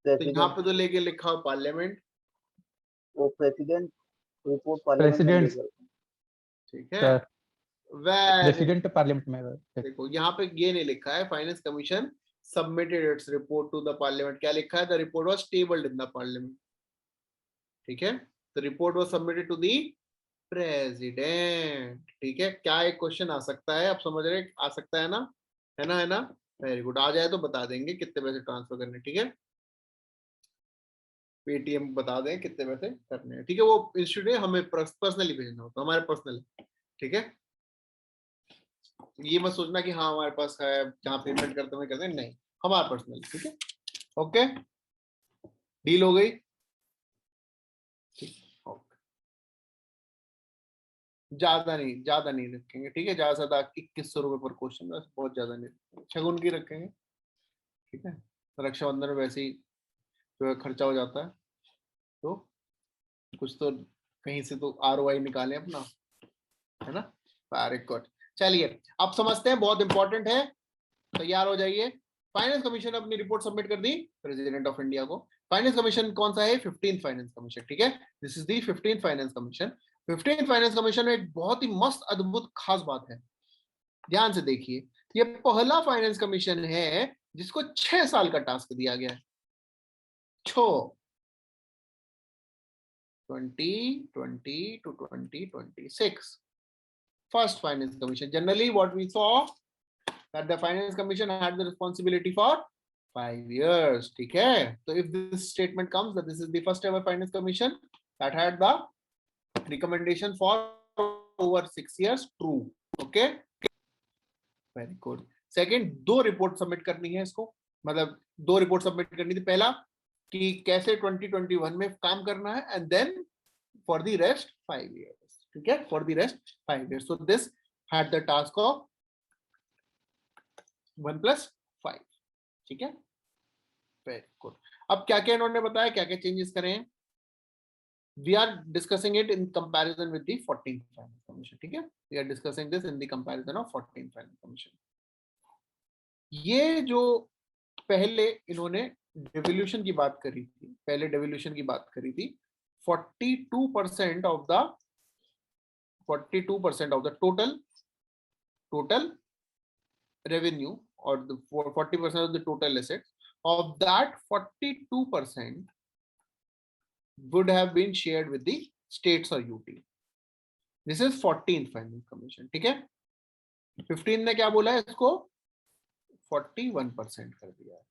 तो यहाँ पे तो लेके लिखा हो पार्लियामेंट, वो प्रेसिडेंट रिपोर्ट पार्लियामेंट में प्रेसिडेंट देगा। ठीक है। सर, वेरी, प्रेसिडेंट पार्लियामेंट में। देखो यहाँ पे ये नहीं लिखा है finance commission submitted its report to the parliament, क्या लिखा है? The report was tabled in the parliament, ठीक है। The report was submitted to the president, ठीक है। क्या एक क्वेश्चन आ सकता है, आप समझ रहे, आ सकता है ना, है ना, है ना। वेरी गुड, आ जाए तो बता देंगे कितने पैसे ट्रांसफर करने, ठीक है। पेटीएम बता दें कितने पैसे करने हैं, ठीक है। वो इंस्टीट्यूट हमें पर्सनली भेजना होता है, हमारे पर्सनल, ठीक है। ये मत सोचना कि हाँ हमारे पास है, जहाँ पेमेंट करते हुए करते हैं, नहीं, हमारा पर्सनल, ठीक है। ओके, डील हो गई, ठीक, ओके। ज्यादा नहीं रखेंगे, ठीक है। ज्यादा से ज्यादा 2100 रुपए पर क्वेश्चन, बस, बहुत ज्यादा नहीं रखेंगे, शगुन की रखेंगे, ठीक है। रक्षाबंधन में वैसे ही जो है खर्चा हो जाता है, तो कुछ तो कहीं से तो ROI निकालें अपना, है ना। Very good. चलिए अब समझते हैं, बहुत इंपॉर्टेंट है, तैयार हो जाइए। फाइनेंस कमीशन ने अपनी रिपोर्ट सबमिट कर दी प्रेसिडेंट ऑफ इंडिया को। फाइनेंस कमीशन कौन सा है? 15th फाइनेंस कमीशन, ठीक है। This is the 15th finance commission. 15th finance commission में एक बहुत ही मस्त अद्भुत खास बात है, ध्यान से देखिए। ये पहला फाइनेंस कमीशन है जिसको 6 साल का टास्क दिया गया है। 2020 to 2026 first finance commission. Generally what we saw that the finance commission had the responsibility for 5 years, ठीक है। तो if this statement comes that this is the first ever finance commission that had the recommendation for over 6 years, true, okay, very good. Second, 2 report submit करनी है इसको, मतलब 2 रिपोर्ट सबमिट करनी थी। पहला कि कैसे 2021 में काम करना है, and then for the rest 5 years, ठीक है, for the rest 5 years. So this had the task of 1 + 5, ठीक है, वेरी गुड। अब क्या क्या इन्होंने बताया, क्या क्या चेंजेस करें, we are discussing it in comparison with the 14th finance commission, ठीक है। We are discussing this in the comparison of 14th finance commission. ये जो पहले इन्होंने डेवल्यूशन की बात करी थी, पहले डेवल्यूशन की बात करी थी, 42% of the total revenue, or the 40% of the total assets, of that 42% would have been shared with the states or UT. This is 14th finance commission, ठीक है। 15 ने क्या बोला है, इसको 41% कर दिया है।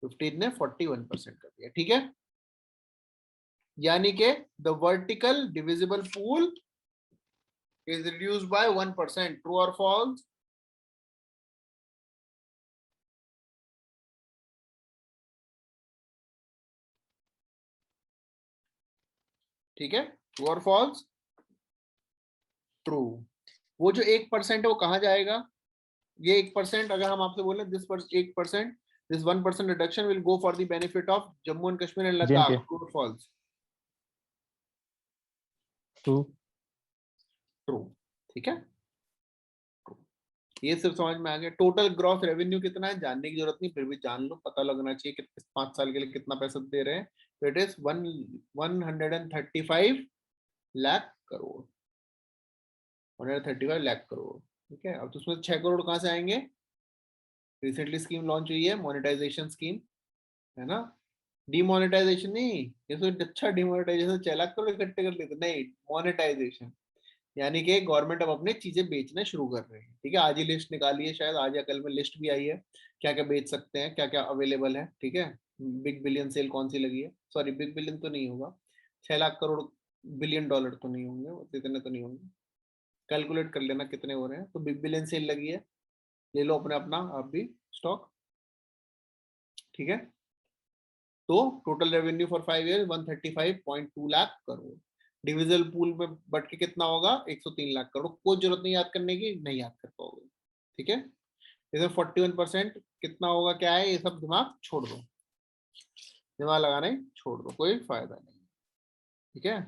15 ने 41% कर दिया, ठीक है। यानी कि the vertical divisible pool is reduced by 1%. True or false? ठीक है, ट्रू और फॉल्स? ट्रू। वो जो 1% है वो कहां जाएगा? ये 1% अगर हम आपसे बोले this 1%, this 1% reduction will go for the benefit of Jammu and Kashmir and Ladakh. True और फॉल्स? ट्रू। ट्रू, ठीक है। ये सिर्फ समझ में आ गया। टोटल ग्रॉस रेवेन्यू कितना है जानने की जरूरत नहीं, फिर भी जान लो, पता लगना चाहिए कि 5 साल के लिए कितना पैसा दे रहे हैं। तो इट इज 135 लाख करोड़, 135 लाख करोड़, ठीक है। अब तो उसमें 6 करोड़ कहां से आएंगे? रिसेंटली स्कीम लॉन्च हुई है, मोनेटाइजेशन स्कीम, है ना। डिमोनेटाइजेशन नहीं, ये तो अच्छा डिमोनेटाइजेशन 6 लाख करोड़ इकट्ठे कर लेते, नहीं, मोनेटाइजेशन यानी कि गवर्नमेंट अब अपने चीजें बेचना शुरू कर रहे हैं, ठीक है। आज ही लिस्ट निकाली है, शायद आज या कल में लिस्ट भी आई है, क्या क्या बेच सकते हैं, क्या क्या अवेलेबल है, ठीक है। बिग बिलियन सेल कौन सी लगी है, सॉरी बिग बिलियन तो नहीं होगा, 6 लाख करोड़ बिलियन डॉलर तो नहीं होंगे, इतने तो नहीं होंगे, कैलकुलेट कर लेना कितने हो रहे हैं। तो बिग बिलियन सेल लगी है, ले लो अपने अपना आप भी स्टॉक, ठीक है। तो total revenue for 5 years 135.2 lakh crore. डिविजल pool में बढ़ के कितना होगा? 103 लाख करोड़। कोई जरूरत नहीं याद करने की, नहीं याद कर पाओगे, ठीक है। इसमें 41% कितना होगा, क्या है, ये सब दिमाग छोड़ दो, दिमाग लगाने छोड़ दो, कोई फायदा नहीं, ठीक है।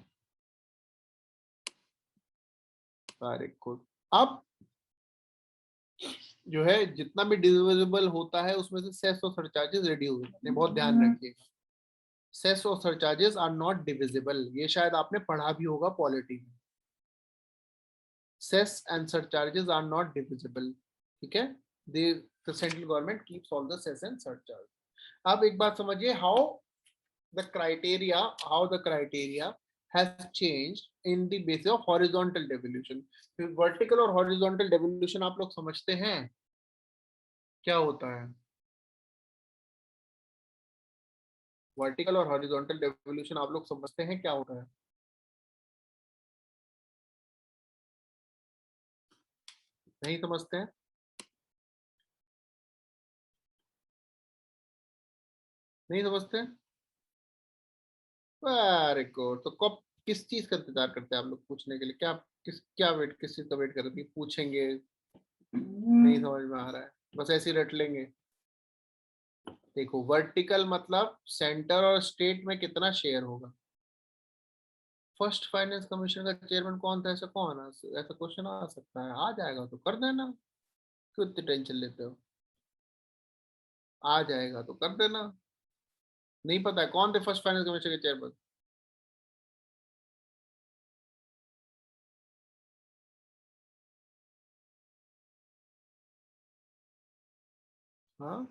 Very good. अब जो है जितना भी डिविजिबल होता है उसमें से सेस और सरचार्जेस रिड्यूस होते हैं, बहुत ध्यान रखिएगा। सेस और सरचार्जेस आर नॉट डिविजिबल, ये शायद आपने पढ़ा भी होगा पॉलिटी में। Cess and surcharges are not divisible, ठीक है। the central government keeps all the cess and surcharge. अब एक बात समझिए, how the criteria has changed in the basis of horizontal devolution. vertical और horizontal devolution आप लोग समझते हैं क्या होता है? वर्टिकल और हॉरिजॉन्टल डेवोल्यूशन आप लोग समझते हैं क्या होता है? नहीं समझते हैं? नहीं समझते? Very good. तो कब किस चीज का इंतजार करते हैं आप लोग पूछने के लिए? क्या किस चीज का वेट कर रहे हैं? पूछेंगे, नहीं समझ में आ रहा है, बस ऐसे ही रट लेंगे। देखो वर्टिकल मतलब सेंटर और स्टेट में कितना शेयर होगा, फर्स्ट फाइनेंस कमीशन का चेयरमैन कौन था, ऐसा कौन है, ऐसा क्वेश्चन आ सकता है, आ जाएगा तो कर देना, क्यों इतनी टेंशन लेते हो, आ जाएगा तो कर देना। नहीं पता है कौन थे फर्स्ट फाइनेंस कमीशन के चेयरमैन? हाँ,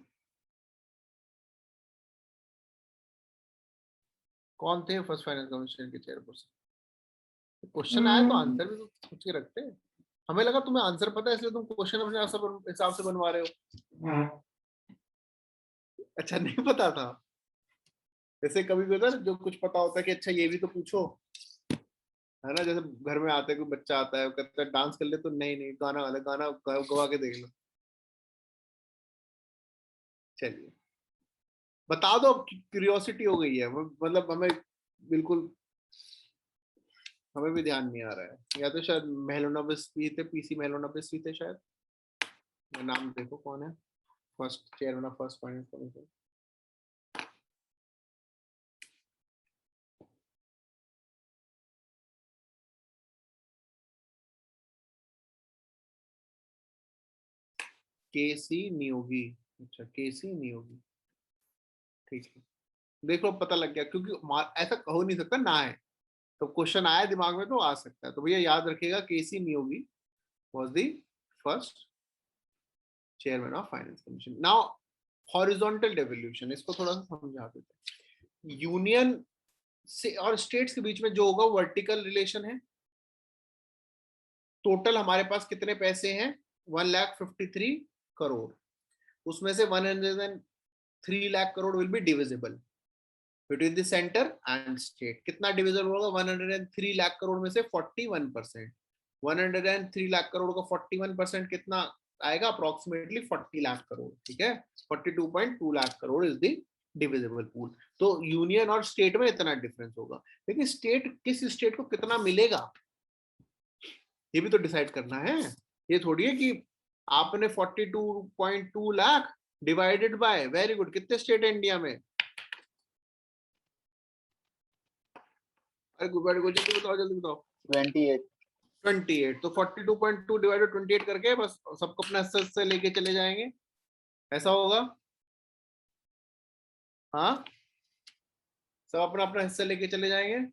कौन थे फर्स्ट फाइनेंस कमीशन के चेयरपर्सन? क्वेश्चन आया तो आंसर भी तो पूछ के रखते हैं। हमें लगा तुम्हें आंसर पता है इसलिए तुम क्वेश्चन अपने हिसाब से बनवा रहे हो। अच्छा, नहीं पता था। जैसे कभी भी होता है ना, जो कुछ पता होता है कि अच्छा ये भी तो पूछो, है ना, जैसे घर में आते कोई बच्चा आता है, वो कहता है डांस कर ले, तो नहीं नहीं गाना वाला गाना गवा के देख लो। चलिए बता दो, क्यूरियोसिटी हो गई है, मतलब हमें बिल्कुल, हमें भी ध्यान नहीं आ रहा है, या तो शायद मेलोनोबिस भी थे, पीसी मेलोनोबिस भी थे शायद। नाम देखो कौन है first chairman of first finance commission. K C Neogy. अच्छा, केसी नियोगी, ठीक है, देख लो पता लग गया, क्योंकि ऐसा हो नहीं सकता ना है, तो क्वेश्चन आया दिमाग में तो आ सकता है, तो भैया याद रखिएगा K C Neogy was the first chairman of finance commission. Now horizontal devolution, इसको थोड़ा सा समझा देते हैं। यूनियन से और स्टेट्स के बीच में जो होगा वर्टिकल रिलेशन है। टोटल हमारे पास कितने पैसे हैं, 1,53 करोड़, उसमें से 103 lakh crore will be divisible between the centre and state. कितना डिविजन होगा 103 लाख करोड़ में से 41%। 103 लाख करोड़ का 41% कितना आएगा, अप्रोक्सीमेटली 40 लाख करोड़, ठीक है, 42.2 lakh crore is the divisible pool. तो यूनियन और स्टेट में इतना डिफरेंस होगा, लेकिन स्टेट, किस स्टेट को कितना मिलेगा ये भी तो डिसाइड करना है। ये थोड़ी है कि आपने 42.2 lakh divided by, very good, कितने स्टेट है इंडिया में, अरे गुड, वेरी गुड, जल्दी बताओ जल्दी बताओ। 28. 28, तो 42.2 डिवाइडेड 28 करके बस सबको अपना हिस्सा से लेके चले जाएंगे, ऐसा होगा। हाँ, सब अपना अपना हिस्सा लेके चले जाएंगे।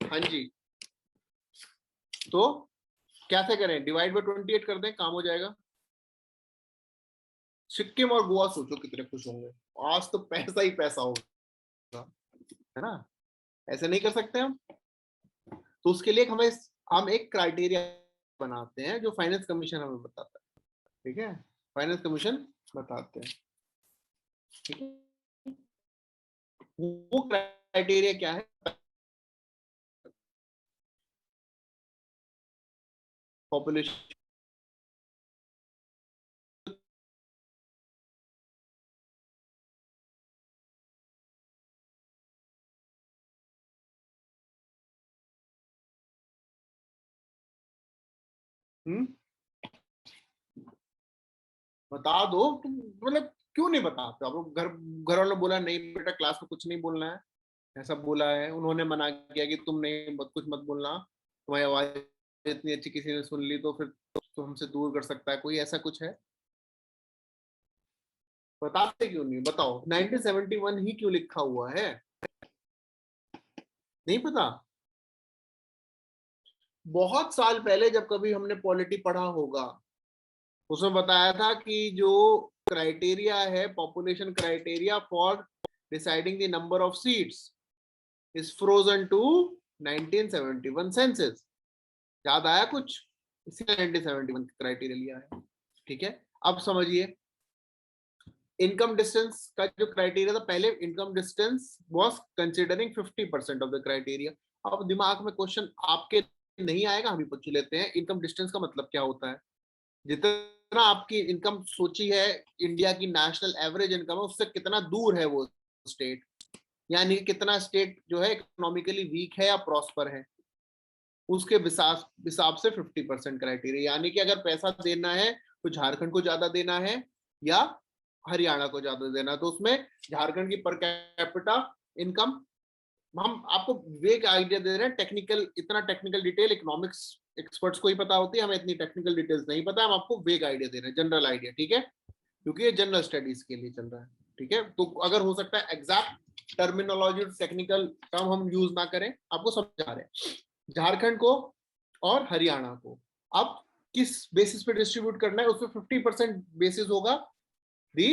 हाँ जी, तो कैसे करें, डिवाइड बाय 28 कर दें, काम हो जाएगा। सिक्किम और गोवा सोचो कितने खुश होंगे, आज तो पैसा ही पैसा होगा, है ना, ऐसे नहीं कर सकते हम। तो उसके लिए हम एक क्राइटेरिया बनाते हैं जो फाइनेंस कमीशन हमें बताता है, ठीक है, फाइनेंस कमीशन बताते हैं, ठीक है। वो क्राइटेरिया क्या है, पॉपुलेशन, बता दो तुम, मतलब क्यों नहीं बताते आप लोग, घर वालों ने बोला नहीं बेटा क्लास में कुछ नहीं बोलना है, ऐसा बोला है, उन्होंने मना किया कि तुम नहीं कुछ मत बोलना, तुम्हारी आवाज इतनी अच्छी किसी ने सुन ली तो फिर तो हमसे दूर कर सकता है कोई, ऐसा कुछ है, बताते क्यों नहीं, बताओ 1971 ही क्यों लिखा हुआ है, नहीं पता। बहुत साल पहले जब कभी हमने पॉलिटी पढ़ा होगा, उसमें बताया था कि जो क्राइटेरिया है, population criteria for deciding the number of seats is Frozen two 1971 census. याद आया कुछ? इसलिए 1971 क्राइटेरिया लिया है। ठीक है, अब समझिए इनकम डिस्टेंस का जो क्राइटेरिया था, पहले income distance was considering 50% of the criteria. अब दिमाग में क्वेश्चन आपके नहीं आएगा, हम ही पूछ लेते हैं, इनकम डिस्टेंस का मतलब क्या होता है? जितना आपकी इनकम सोची है, इंडिया की नेशनल एवरेज इनकम है, उससे कितना दूर है वो स्टेट, यानी कितना स्टेट जो है इकोनॉमिकली वीक है या प्रॉस्पर है, उसके हिसाब से 50% क्राइटेरिया। यानी कि अगर पैसा देना है तो झारखंड को ज्यादा देना है या हरियाणा को ज्यादा देना, तो उसमें झारखंड की पर कैपिटा इनकम, हम आपको वेग आइडिया दे रहे हैं, टेक्निकल, इतना टेक्निकल डिटेल इकोनॉमिक्स एक्सपर्ट्स को ही पता होती है, हमें इतनी टेक्निकल डिटेल्स नहीं पता, हम आपको वेग आइडिया दे रहे हैं, जनरल आइडिया। ठीक है, क्योंकि ये जनरल स्टडीज के लिए चल रहा है। ठीक है, तो अगर हो सकता है एग्जैक्ट टर्मिनोलॉजी टेक्निकल टर्म हम यूज ना करें, आपको समझा रहे हैं। झारखंड को और हरियाणा को अब किस बेसिस पे डिस्ट्रीब्यूट करना है, उसमें 50% बेसिस होगा दी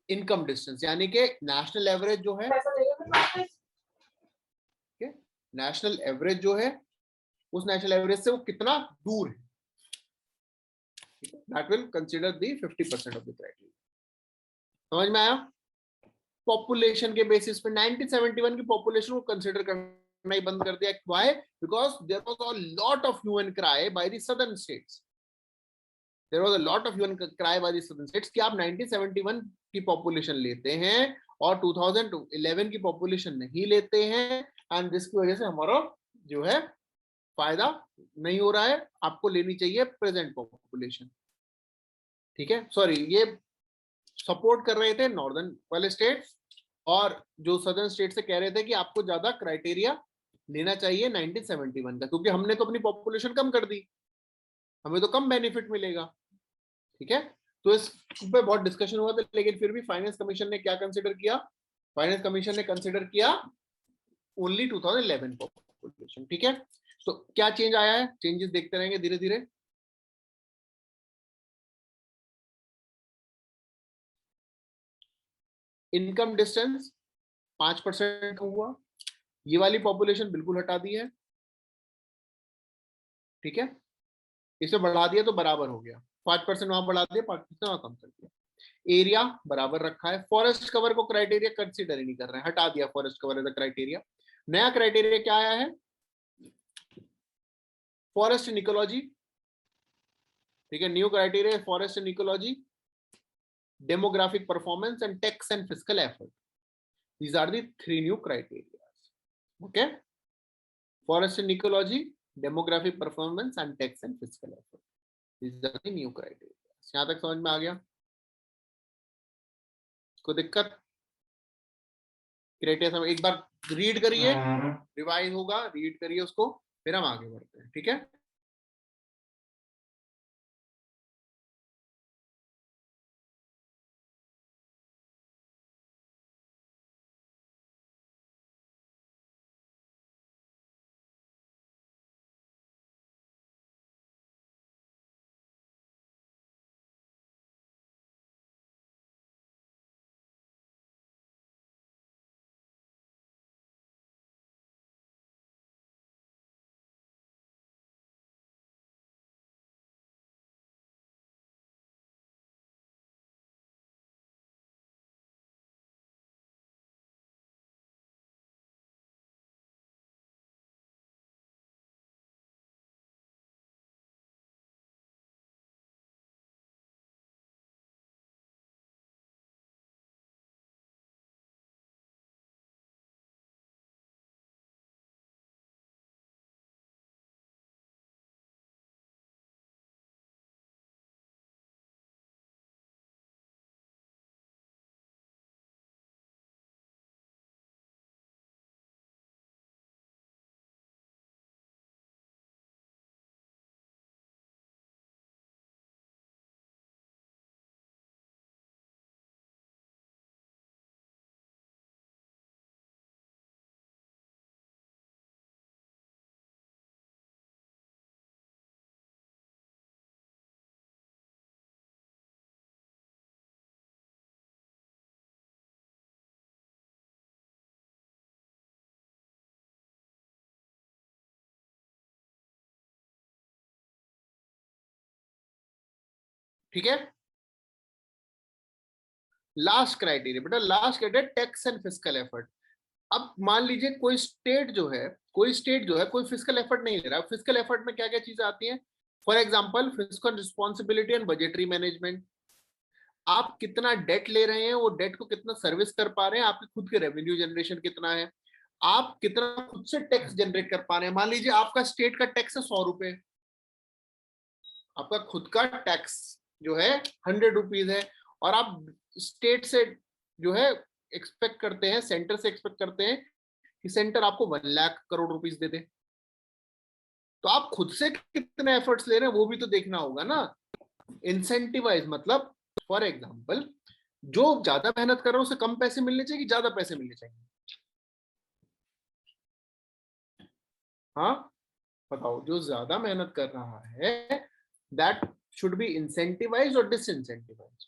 इनकम डिस्टेंस, यानी कि नेशनल एवरेज जो है, नेशनल एवरेज जो है, उस नेशनल एवरेज से वो कितना दूर है, that will consider the 50% of the criteria. समझ में आया? पॉपुलेशन के बेसिस पे 1971 की पॉपुलेशन को कंसीडर करना ही बंद कर दिया। Why? Because there was a lot of hue and cry by the southern states, there was a lot of hue and cry by the southern states कि आप 1971 की पॉपुलेशन लेते हैं और 2011 की पॉपुलेशन नहीं लेते हैं, एंड जिसकी वजह से हमारा जो है फायदा नहीं हो रहा है। आपको लेनी चाहिए प्रेजेंट पॉपुलेशन। ठीक है, सॉरी, ये सपोर्ट कर रहे थे नॉर्दर्न वाले स्टेट्स, और जो सदर्न स्टेट से कह रहे थे कि आपको ज्यादा क्राइटेरिया लेना चाहिए 1971 का, क्योंकि हमने तो अपनी पॉपुलेशन कम कर दी, हमें तो कम बेनिफिट मिलेगा। ठीक है, तो इस पे बहुत डिस्कशन हुआ था, लेकिन फिर भी फाइनेंस कमीशन ने क्या कंसिडर किया? फाइनेंस कमीशन ने कंसिडर किया ओनली 2011 पॉपुलेशन। ठीक है, तो क्या चेंज आया है? चेंजेस देखते रहेंगे धीरे धीरे। इनकम डिस्टेंस 5% हुआ, ये वाली पॉपुलेशन बिल्कुल हटा दी है। ठीक है, इसे बढ़ा दिया तो बराबर हो गया, 5% वहां बढ़ा दिया, 5% वहां कम कर दिया। एरिया बराबर रखा है, फॉरेस्ट कवर को क्राइटेरिया कंसीडर ही नहीं कर रहे हैं, हटा दिया forest cover as a criteria. नया क्राइटेरिया क्या आया है? Forest in ecology. ठीक है, new criteria forest in ecology, demographic performance and tax and fiscal effort. These are the 3 new criteria. Okay, forest in ecology, demographic performance and tax and fiscal effort, these are the new criteria. यहां तक समझ में आ गया? कोई दिक्कत? क्राइटेरिया एक बार रीड करिए, रिवाइज होगा, रीड करिए उसको, फिर हम आगे बढ़ते हैं। ठीक है। ठीक है। लास्ट क्राइटेरिया बेटा, last criteria tax and fiscal effort. अब मान लीजिए कोई स्टेट जो है कोई फिस्कल एफर्ट नहीं ले रहा। फिस्कल एफर्ट में क्या क्या चीजें आती हैं? For example fiscal responsibility and budgetary management. आप कितना डेट ले रहे हैं, वो डेट को कितना सर्विस कर पा रहे हैं, आपके खुद के रेवेन्यू जनरेशन कितना है, आप कितना खुद से टैक्स जनरेट कर पा रहे हैं। मान लीजिए आपका स्टेट का टैक्स है 100 रुपए, आपका खुद का टैक्स जो है 100 रुपीज है, और आप स्टेट से जो है एक्सपेक्ट करते हैं, सेंटर से एक्सपेक्ट करते हैं कि सेंटर आपको 1 लाख करोड़ रुपीस दे दे। तो आप खुद से कितने एफर्ट्स ले रहे हैं वो भी तो देखना होगा ना। इंसेंटिवाइज मतलब फॉर एग्जांपल जो ज्यादा मेहनत कर रहा है उसे कम पैसे मिलने चाहिए कि ज्यादा पैसे मिलने चाहिए? हाँ बताओ, जो ज्यादा मेहनत कर रहा है दैट शुड बी इंसेंटिवाइज और डिसइंसेंटिवाइज?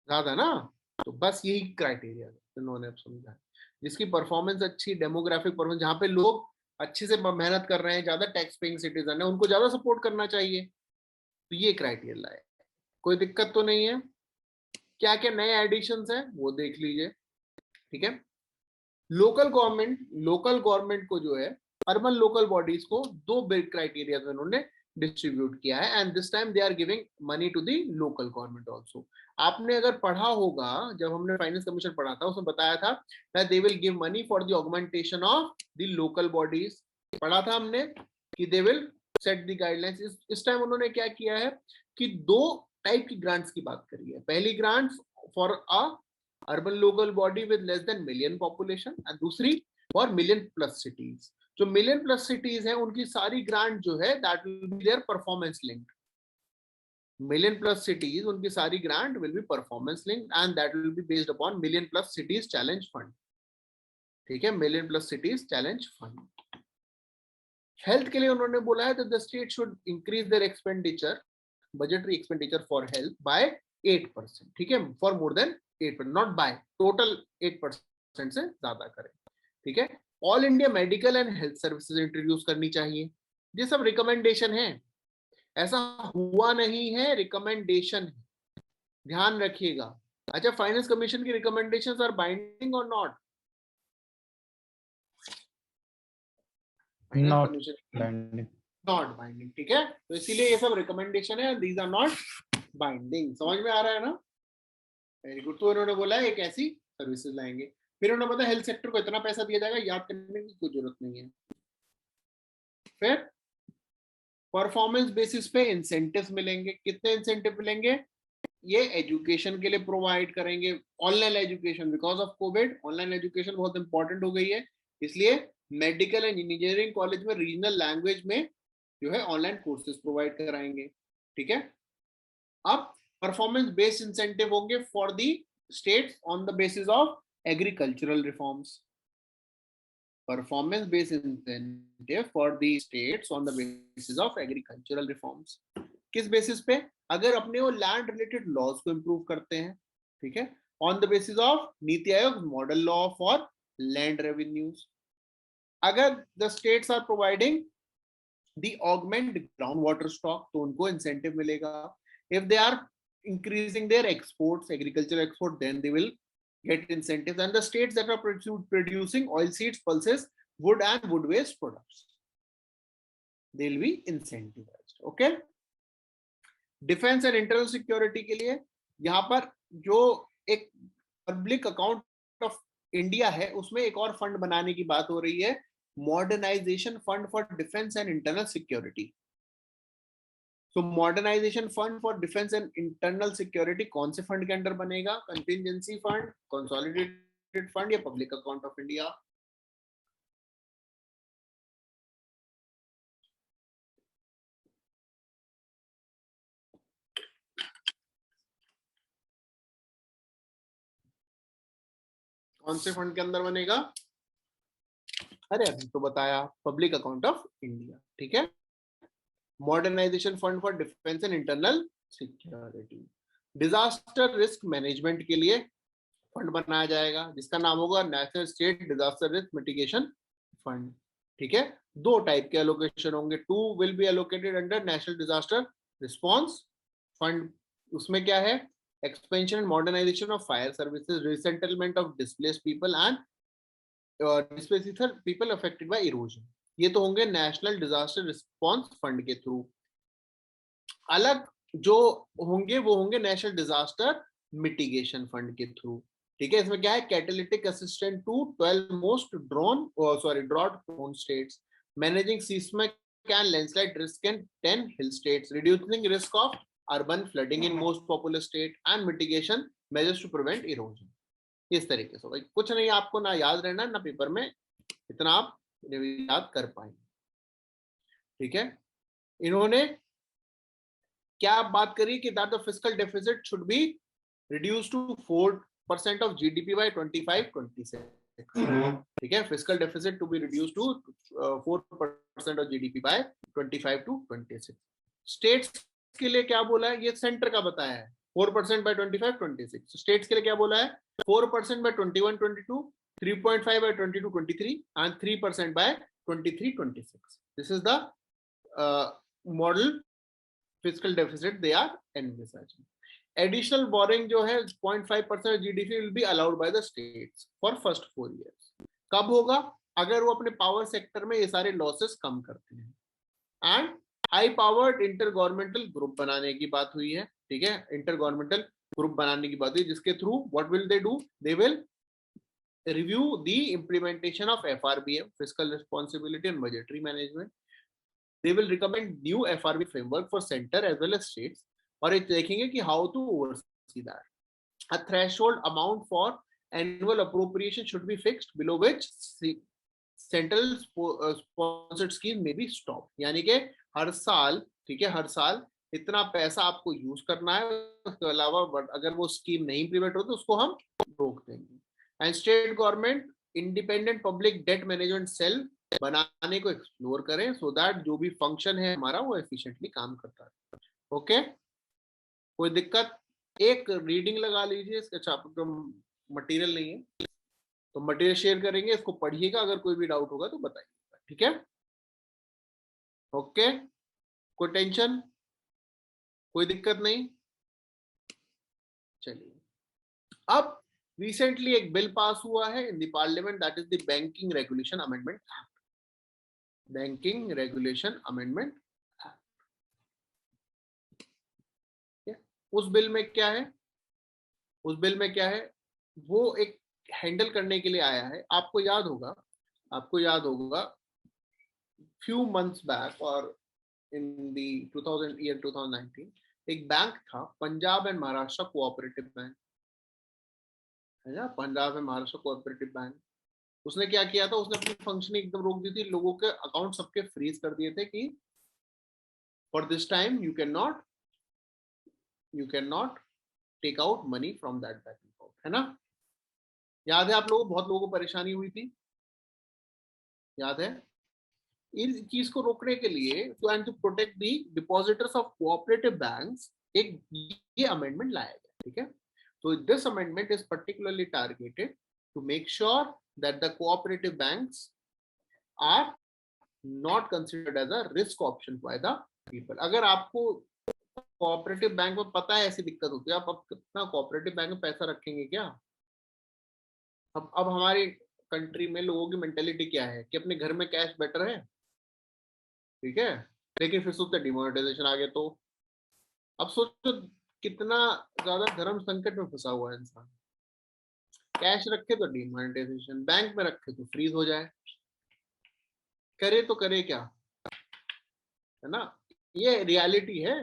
ज्यादा ना। तो बस यही क्राइटेरिया इन्होंने अब समझा, जिसकी परफॉर्मेंस अच्छी, डेमोग्राफिक परफॉर्मेंस, जहां पे लोग अच्छे से मेहनत कर रहे हैं, ज्यादा टैक्स पेइंग सिटीजन है, उनको ज्यादा सपोर्ट करना चाहिए। तो ये क्राइटेरिया लाए, कोई दिक्कत तो नहीं है। क्या क्या नए एडिशंस हैं वो देख लीजिए, ठीक है। लोकल गवर्नमेंट को जो है, अर्बन लोकल बॉडीज को 2 बिग क्राइटेरिया इन्होंने डिस्ट्रीब्यूट किया है, and this time they are giving money to the local government also. आपने अगर पढ़ा होगा, जब हमने फाइनेंस कमीशन पढ़ा था उसमें बताया था that they will give money for the augmentation of the local bodies. पढ़ा था हमने कि they will set the guidelines. इस टाइम उन्होंने क्या किया है कि 2 टाइप की ग्रांट्स की बात करी है। पहली grants for a urban local body with less than million population, and दूसरी फॉर मिलियन प्लस सिटीज। जो मिलियन प्लस सिटीज हैं उनकी सारी ग्रांट जो है that will be their performance linked. Million plus cities, उनकी सारी grant will be performance linked and that will be based upon million plus cities challenge fund. ठीक है, million plus cities challenge fund. Health के लिए उन्होंने बोला है the state should increase their expenditure, budgetary expenditure for health by 8%। ठीक है, for more than 8%, not by, total 8% से ज्यादा करें। ठीक है, all India medical and health services introduce करनी चाहिए। ये सब रिकमेंडेशन है, ऐसा हुआ नहीं है, रिकमेंडेशन है, ध्यान रखिएगा। अच्छा, फाइनेंस कमीशन की रिकमेंडेशंस आर बाइंडिंग और not? Not binding. Not binding, ठीक है। तो इसीलिए ये सब रिकमेंडेशन है, दीज आर नॉट बाइंडिंग। समझ में आ रहा है ना? Very good. तो इन्होंने बोला एक ऐसी सर्विसेज लाएंगे। फिर उन्होंने बताया हेल्थ सेक्टर को इतना पैसा दिया जाएगा, याद करने की कोई जरूरत नहीं है। फिर परफॉर्मेंस बेसिस पे इंसेंटिव्स मिलेंगे। कितने इंसेंटिव मिलेंगे? ये एजुकेशन के लिए प्रोवाइड करेंगे, online education. Because of Covid online education बहुत इंपॉर्टेंट हो गई है, इसलिए मेडिकल एंड इंजीनियरिंग कॉलेज में रीजनल लैंग्वेज में जो है ऑनलाइन कोर्सेज प्रोवाइड कराएंगे। ठीक है, अब परफॉर्मेंस बेस्ड इंसेंटिव होंगे for the states on the basis of agricultural reforms. Performance based incentive for the states on the basis of agricultural reforms. किस बेसिस पे? अगर अपने वो लैंड रिलेटेड लॉज को इंप्रूव करते हैं, ठीक है, on the basis of NITI Aayog model law for land revenues. अगर the states are providing the augment ground water stock, तो उनको इंसेंटिव मिलेगा। If they are increasing their exports, agricultural export, then they will get incentives. And the states that are producing oilseeds, pulses, wood and wood waste products, they will be incentivized. Okay, defence and internal security के लिए यहाँ पर जो एक पब्लिक अकाउंट ऑफ इंडिया है उसमें एक और फंड बनाने की बात हो रही है, modernisation fund for defence and internal security. So modernisation fund for defence and internal security कौन से फंड के अंडर बनेगा? कंटिजेंसी फंड, कंसोलिडेटेड फंड या पब्लिक अकाउंट ऑफ इंडिया? कौन से फंड के अंदर बनेगा? अरे अभी तो बताया, पब्लिक अकाउंट ऑफ इंडिया। ठीक है, modernisation fund for defence and internal security. Disaster risk management के लिए फंड बनाया जाएगा जिसका नाम होगा national state disaster risk mitigation fund. ठीक है, दो टाइप के एलोकेशन होंगे, to will be allocated under national disaster response fund, उसमें क्या है, expansion and modernisation of fire services, resettlement of displaced people and displaced people affected by erosion, ये तो होंगे नेशनल डिजास्टर रिस्पॉन्स फंड के थ्रू। अलग जो होंगे वो होंगे नेशनल डिजास्टर मिटिगेशन फंड के थ्रू, ठीक है। इसमें क्या है, catalytic assistant to 12 most drought prone states, managing seismic and landslide risk in 10 hill states, reducing risk of urban flooding in most popular state and mitigation measures to prevent erosion. इस तरीके से भाई कुछ नहीं, आपको ना याद रहना ना पेपर में इतना आप याद कर पाएंगे, ठीक है। इन्होंने क्या बात करी कि that the fiscal deficit should be reduce to 4% of GDP by 25-26, ठीक है, fiscal deficit to be reduce to 4% of GDP by 25 to 26। States के लिए क्या बोला है, ये सेंटर का बताया है, 4% by 25-26। स्टेट्स के लिए क्या बोला है, 4% by 21-22, 3.5 by 22-23 and 3% by 23-26। This is the model fiscal deficit they are envisaging। Additional borrowing जो है 0.5% of GDP will be allowed by the states for first 4 years। कब होगा, अगर वो अपने पावर सेक्टर में ये सारे लॉसेस कम करते हैं। And high powered inter governmental group बनाने की बात हुई है, ठीक है, इंटर गवर्नमेंटल ग्रुप बनाने की बात हुई, जिसके through what will they do, they will review the implementation of FRBM, fiscal responsibility and budgetary management। They will recommend new FRB framework for center as well as states, और ये देखेंगे कि how to oversee that। A threshold amount for annual appropriation should be fixed below which central sponsored scheme may be stopped। यानी कि हर साल, ठीक है, हर साल इतना पैसा आपको यूज करना है, उसके अलावा अगर वो स्कीम नहीं इम्प्लीमेंट हो तो उसको हम रोक देंगे। And state government independent public debt management cell बनाने को एक्सप्लोर करें, सो दैट जो भी फंक्शन है हमारा वो एफिशिएंटली काम करता है। ओके, कोई दिक्कत, एक रीडिंग लगा लीजिए इसके, अच्छा आपको मटेरियल नहीं है तो मटेरियल शेयर करेंगे, इसको पढ़िएगा, अगर कोई भी डाउट होगा तो बताइएगा, ठीक है। ओके, कोई टेंशन, कोई दिक्कत नहीं। चलिए, अब रिसेंटली एक बिल पास हुआ है इन the parliament, that is the banking regulation amendment act. Banking regulation amendment act, उस बिल में क्या है, उस बिल में क्या है, वो एक हैंडल करने के लिए आया है। आपको याद होगा, आपको याद होगा फ्यू मंथ्स बैक और इन द 2019 एक बैंक था, Punjab and Maharashtra cooperative bank, है ना, Punjab and Maharashtra cooperative bank. उसने क्या किया था, उसने अपनी फंक्शनिंग एकदम रोक दी थी, लोगों के अकाउंट सबके फ्रीज कर दिए थे कि for this time you can not take out money from that bank account, है ना। याद है आप लोगों, बहुत लोगों को परेशानी हुई थी, याद है। इस चीज को रोकने के लिए to protect the depositors of cooperative banks एक ये अमेंडमेंट लाया गया, ठीक है। So this amendment is particularly targeted to make sure that the cooperative banks are not considered as a risk option by the people। अगर आपको कोऑपरेटिव बैंक में पता है ऐसी दिक्कत होती है, आप कितना कोऑपरेटिव बैंक में पैसा रखेंगे क्या। अब हमारी कंट्री में लोगों की मेंटेलिटी क्या है कि अपने घर में कैश बेटर है, ठीक है, लेकिन फिर सोचते डिमोनेटाइजेशन आ गया तो अब सोचो कितना ज्यादा धर्म संकट में फंसा हुआ है इंसान। कैश रखे तो डिमोनेटाइजेशन, बैंक में रखे तो फ्रीज हो जाए, करे तो करे क्या, है ना। ये रियलिटी है,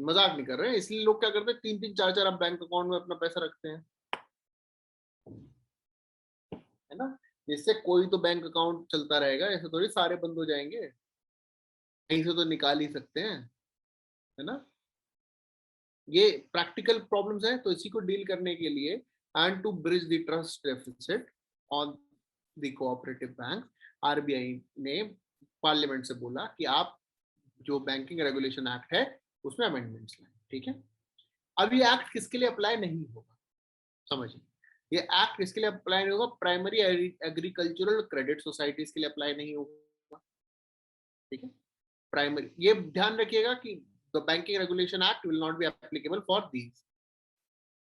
मजाक नहीं कर रहे हैं। इसलिए लोग क्या करते हैं, 3-3, 4-4 आप बैंक अकाउंट में अपना पैसा रखते हैं, है ना, जिससे कोई तो बैंक अकाउंट चलता रहेगा, ऐसे थोड़ी सारे बंद हो जाएंगे, कहीं से तो निकाल ही सकते हैं, है ना। ये प्रैक्टिकल प्रॉब्लम्स है, तो इसी को डील करने के लिए and to bridge the trust deficit on the cooperative bank, RBI ने पार्लियामेंट से बोला कि आप जो बैंकिंग रेगुलेशन एक्ट है उसमें अमेंडमेंट्स लाएं, ठीक है। अब ये एक्ट किसके लिए अप्लाई नहीं होगा, समझिए, ये एक्ट किसके लिए अप्लाई नहीं होगा, प्राइमरी एग्रीकल्चरल क्रेडिट सोसाइटीज के लिए अप्लाई नहीं होगा, ठीक है, प्राइमरी, ये ध्यान रखिएगा कि the banking regulation act will not be applicable for these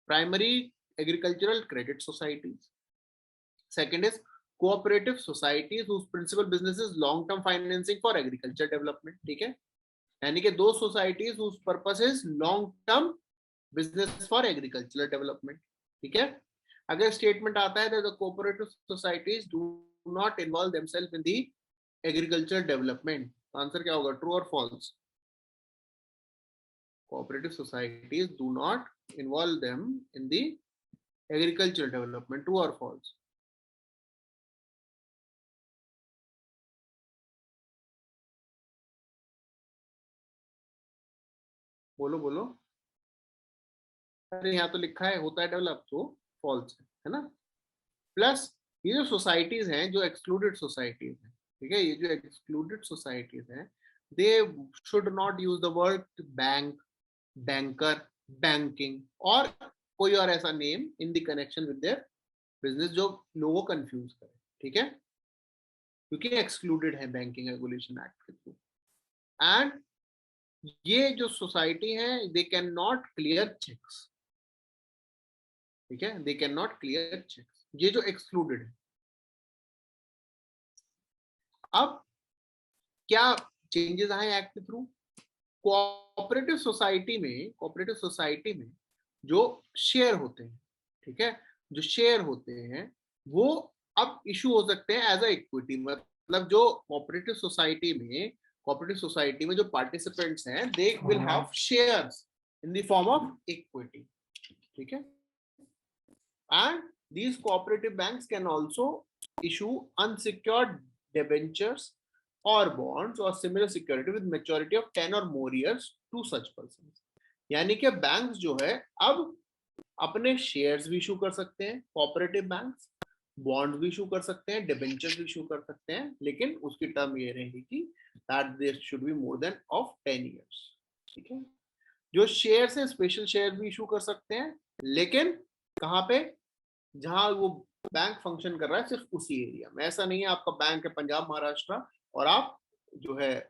primary agricultural credit societies. Second is cooperative societies whose principal business is long term financing for agriculture development. ठीक है, यानी कि दो societies whose purpose is long term business for agricultural development. ठीक है, अगर स्टेटमेंट आता है that the cooperative societies do not involve themselves in the agricultural development, answer क्या होगा, ट्रू और false? cooperative societies do not involve them in the agricultural development, true or false? बोलो बोलो. अरे यहाँ तो लिखा है होता है डेवलप, तो फॉल्स है ना. प्लस ये जो सोसाइटीज हैं जो एक्सक्लूडेड सोसाइटीज हैं, ठीक है, ये जो एक्सक्लूडेड सोसाइटीज हैं, they should not use the word bank, banker, banking और कोई और ऐसा name in the connection with their business जो लोगों को कंफ्यूज करे. ठीक है, क्योंकि एक्सक्लूडेड है बैंकिंग रेगुलेशन एक्ट के थ्रू. एंड ये जो सोसाइटी है they can not clear cheques. ठीक है, they can not clear cheques, ये जो एक्सक्लूडेड है. अब क्या चेंजेस आए एक्ट के थ्रू? कोऑपरेटिव सोसाइटी में जो शेयर होते हैं, ठीक है, जो शेयर होते हैं वो अब इशू हो सकते हैं एज अ इक्विटी. मतलब जो कोऑपरेटिव सोसाइटी में जो पार्टिसिपेंट्स हैं they will have shares in the form of equity. ठीक है, and these cooperative banks can also issue unsecured debentures or bonds or similar security with maturity of 10 or more years to such persons. यानी कि बैंक्स जो है अब अपने शेयर्स भी इशू कर सकते हैं, कोऑपरेटिव बैंक्स बॉन्ड्स भी इशू कर सकते हैं, डिबेंचर्स भी इशू कर सकते हैं, लेकिन उसकी टर्म ये रहेगी कि that there should be more than of 10 years. ठीक है, जो शेयर्स है स्पेशल शेयर भी इशू कर सकते हैं, लेकिन कहाँ पे, जहां वो बैंक फंक्शन कर रहा है सिर्फ उसी एरिया में. ऐसा नहीं है आपका बैंक है पंजाब महाराष्ट्र और आप जो है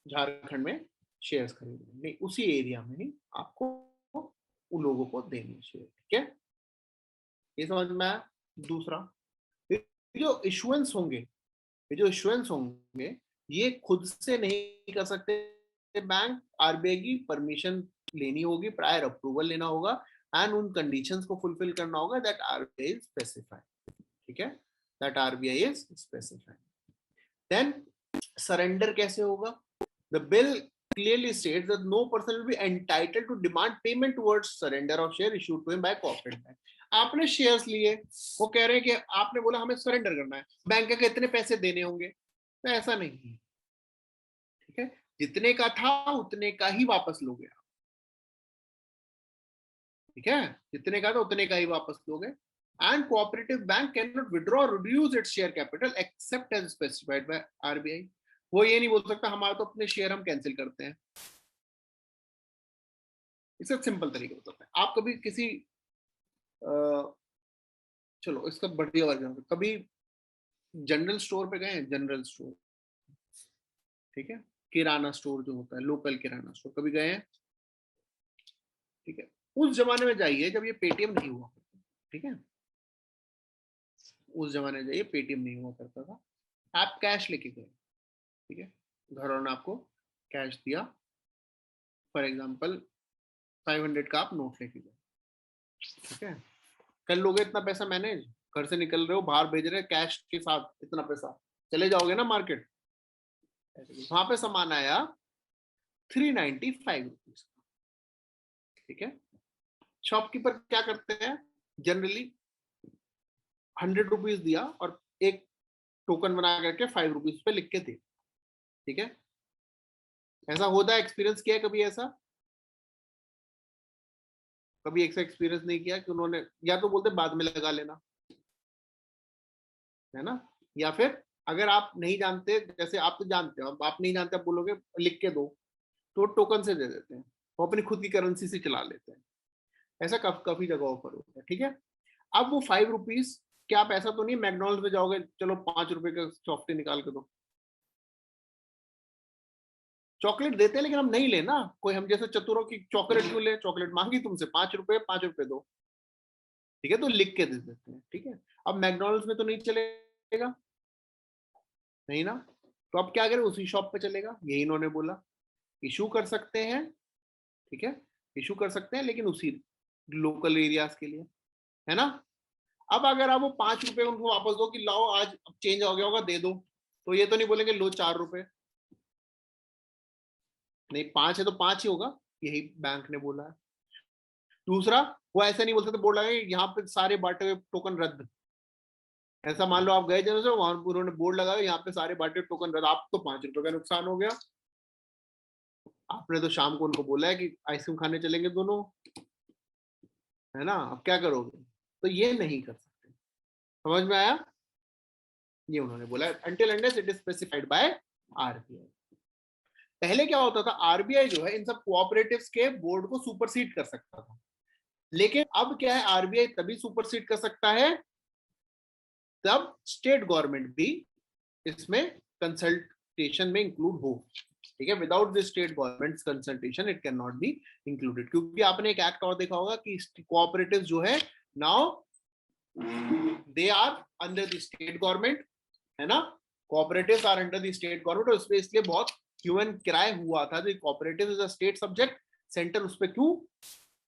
झारखंड में शेयर्स खरीदेंगे, नहीं, उसी एरिया में ही आपको उन लोगों को देने शेयर. ठीक है, ये समझ में आया. दूसरा, जो इशुएंस होंगे ये खुद से नहीं कर सकते बैंक, आरबीआई की परमिशन लेनी होगी, प्रायर अप्रूवल लेना होगा एंड उन कंडीशंस को फुलफिल करना होगा दैट आरबीआई इज स्पेसिफाइड. ठीक है, that RBI is specified. Then surrender कैसे होगा? The bill clearly states that no person will be entitled to demand payment towards surrender of share issued to him by corporate bank. आपने शेयर्स लिए, वो कह रहे हैं कि आपने बोला हमें सरेंडर करना है, बैंक के इतने पैसे देने होंगे, तो ऐसा नहीं है. ठीक है, जितने का था उतने का ही वापस लोगे आप. ठीक है, जितने का था उतने का ही वापस लोगे. And cooperative bank can not withdraw or reduce its share capital except as specified by RBI. वो ये नहीं बोल सकता हमारा तो अपने शेयर हम कैंसिल करते हैं. इसका सिंपल तरीका बताता है. आप कभी किसी चलो इसका बढ़िया वर्जन, कभी जनरल स्टोर पे गए हैं? जनरल स्टोर, ठीक है, किराना स्टोर जो होता है, लोकल किराना स्टोर, कभी गए हैं? ठीक है, उस जमाने में जाइए जब ये पेटीएम नहीं हुआ करता. ठीक है, उस जमाने में जाइए, पेटीएम नहीं हुआ करता था, आप कैश लेके गए. ठीक है, घर वालों ने आपको कैश दिया, फॉर एग्जांपल 500 का आप नोट लेके गए. ठीक है, कर लोगे इतना पैसा मैनेज? घर से निकल रहे हो, बाहर भेज रहे कैश के साथ इतना पैसा, चले जाओगे ना मार्केट. वहां पे सामान आया 395 रुपीज. ठीक है, शॉपकीपर क्या करते हैं, जनरली 100 रुपीज दिया और एक टोकन बना करके 5 रुपीज पे लिख के दे. ठीक है, ऐसा होता है, एक्सपीरियंस किया है कभी ऐसा? कभी ऐसा एक्सपीरियंस नहीं किया कि उन्होंने या तो बोलते बाद में लगा लेना, है ना, या फिर अगर आप नहीं जानते, जैसे आप तो जानते हो, आप नहीं जानते, आप बोलोगे लिख के दो, तो टोकन से दे देते हैं, वो अपनी खुद की करेंसी से चला लेते हैं. ऐसा काफी जगहों पर होता है. ठीक है, अब वो 5 रुपीज, क्या आप ऐसा तो नहीं मैकडॉनल्ड्स में जाओगे चलो 5 रुपए का सॉफ्टी निकाल के दो? चॉकलेट देते हैं लेकिन हम नहीं लेना, कोई हम जैसे चतुरों की चॉकलेट क्यों ले, चॉकलेट मांगी तुमसे 5 रुपए दो, ठीक है, तो लिख के दे देते हैं, ठीक है। अब मैकडॉनल्ड्स में तो नहीं चलेगा, नहीं ना, तो अब क्या करें, उसी शॉप पे चलेगा, यही इन्होंने बोला, इशू कर सकते हैं, ठीक है, इशू कर सकते हैं लेकिन उसी लोकल एरियाज के लिए, है ना। अब अगर आप वो 5 रुपए उनको वापस दो कि लाओ आज चेंज हो गया होगा दे दो, तो ये तो नहीं बोलेंगे लो 4 रुपए, नहीं 5 है तो 5 ही होगा, यही बैंक ने बोला है। दूसरा, वो ऐसा नहीं बोल सकते बोर्ड लगा यहाँ पे सारे बांटे हुए टोकन रद्द, ऐसा मान लो आप गए जैसे से वहां उन्होंने बोर्ड लगाया यहाँ पे सारे बांटे टोकन रद्द, आप तो 5 रुपए का नुकसान हो गया, आपने तो शाम को उनको बोला है कि आइसक्रीम खाने चलेंगे दोनों, है ना, अब क्या करोगे, तो ये नहीं कर सकते, समझ में आया, ये उन्होंने बोला until unless it is specified by RBI। पहले क्या होता था, आरबीआई जो है इन सब कोऑपरेटिव्स के बोर्ड को सुपरसीड कर सकता था, लेकिन अब क्या है, आरबीआई तभी सुपरसीड कर सकता है तब स्टेट गवर्नमेंट भी इसमें कंसल्टेशन में इंक्लूड हो, ठीक है, without the state governments consultation it can not be included, क्योंकि आपने एक एक्ट और देखा होगा कि कोऑपरेटिव्स जो है now they are under the state government, है ना, cooperatives are under the state government, और उसपे इसलिए बहुत ह्यूमन क्राई हुआ था, जो cooperative is a state subject, centre उस पे क्यों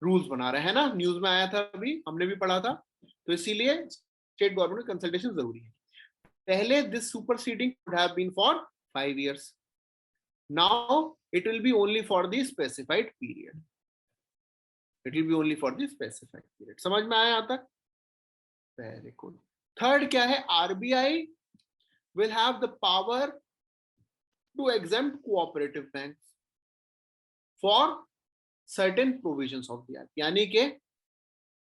रूल्स बना रहे हैं ना, न्यूज में आया था अभी, हमने भी पढ़ा था, तो इसीलिए स्टेट गवर्नमेंट की कंसल्टेशन जरूरी है। पहले this superseding would have been for 5 years, now it will be only for the specified period, it will be only for the specified period, समझ में आया यहाँ तक, वेरी गुड। थर्ड क्या है, RBI will have the power to exempt cooperative banks for certain provisions of the act, यानी कि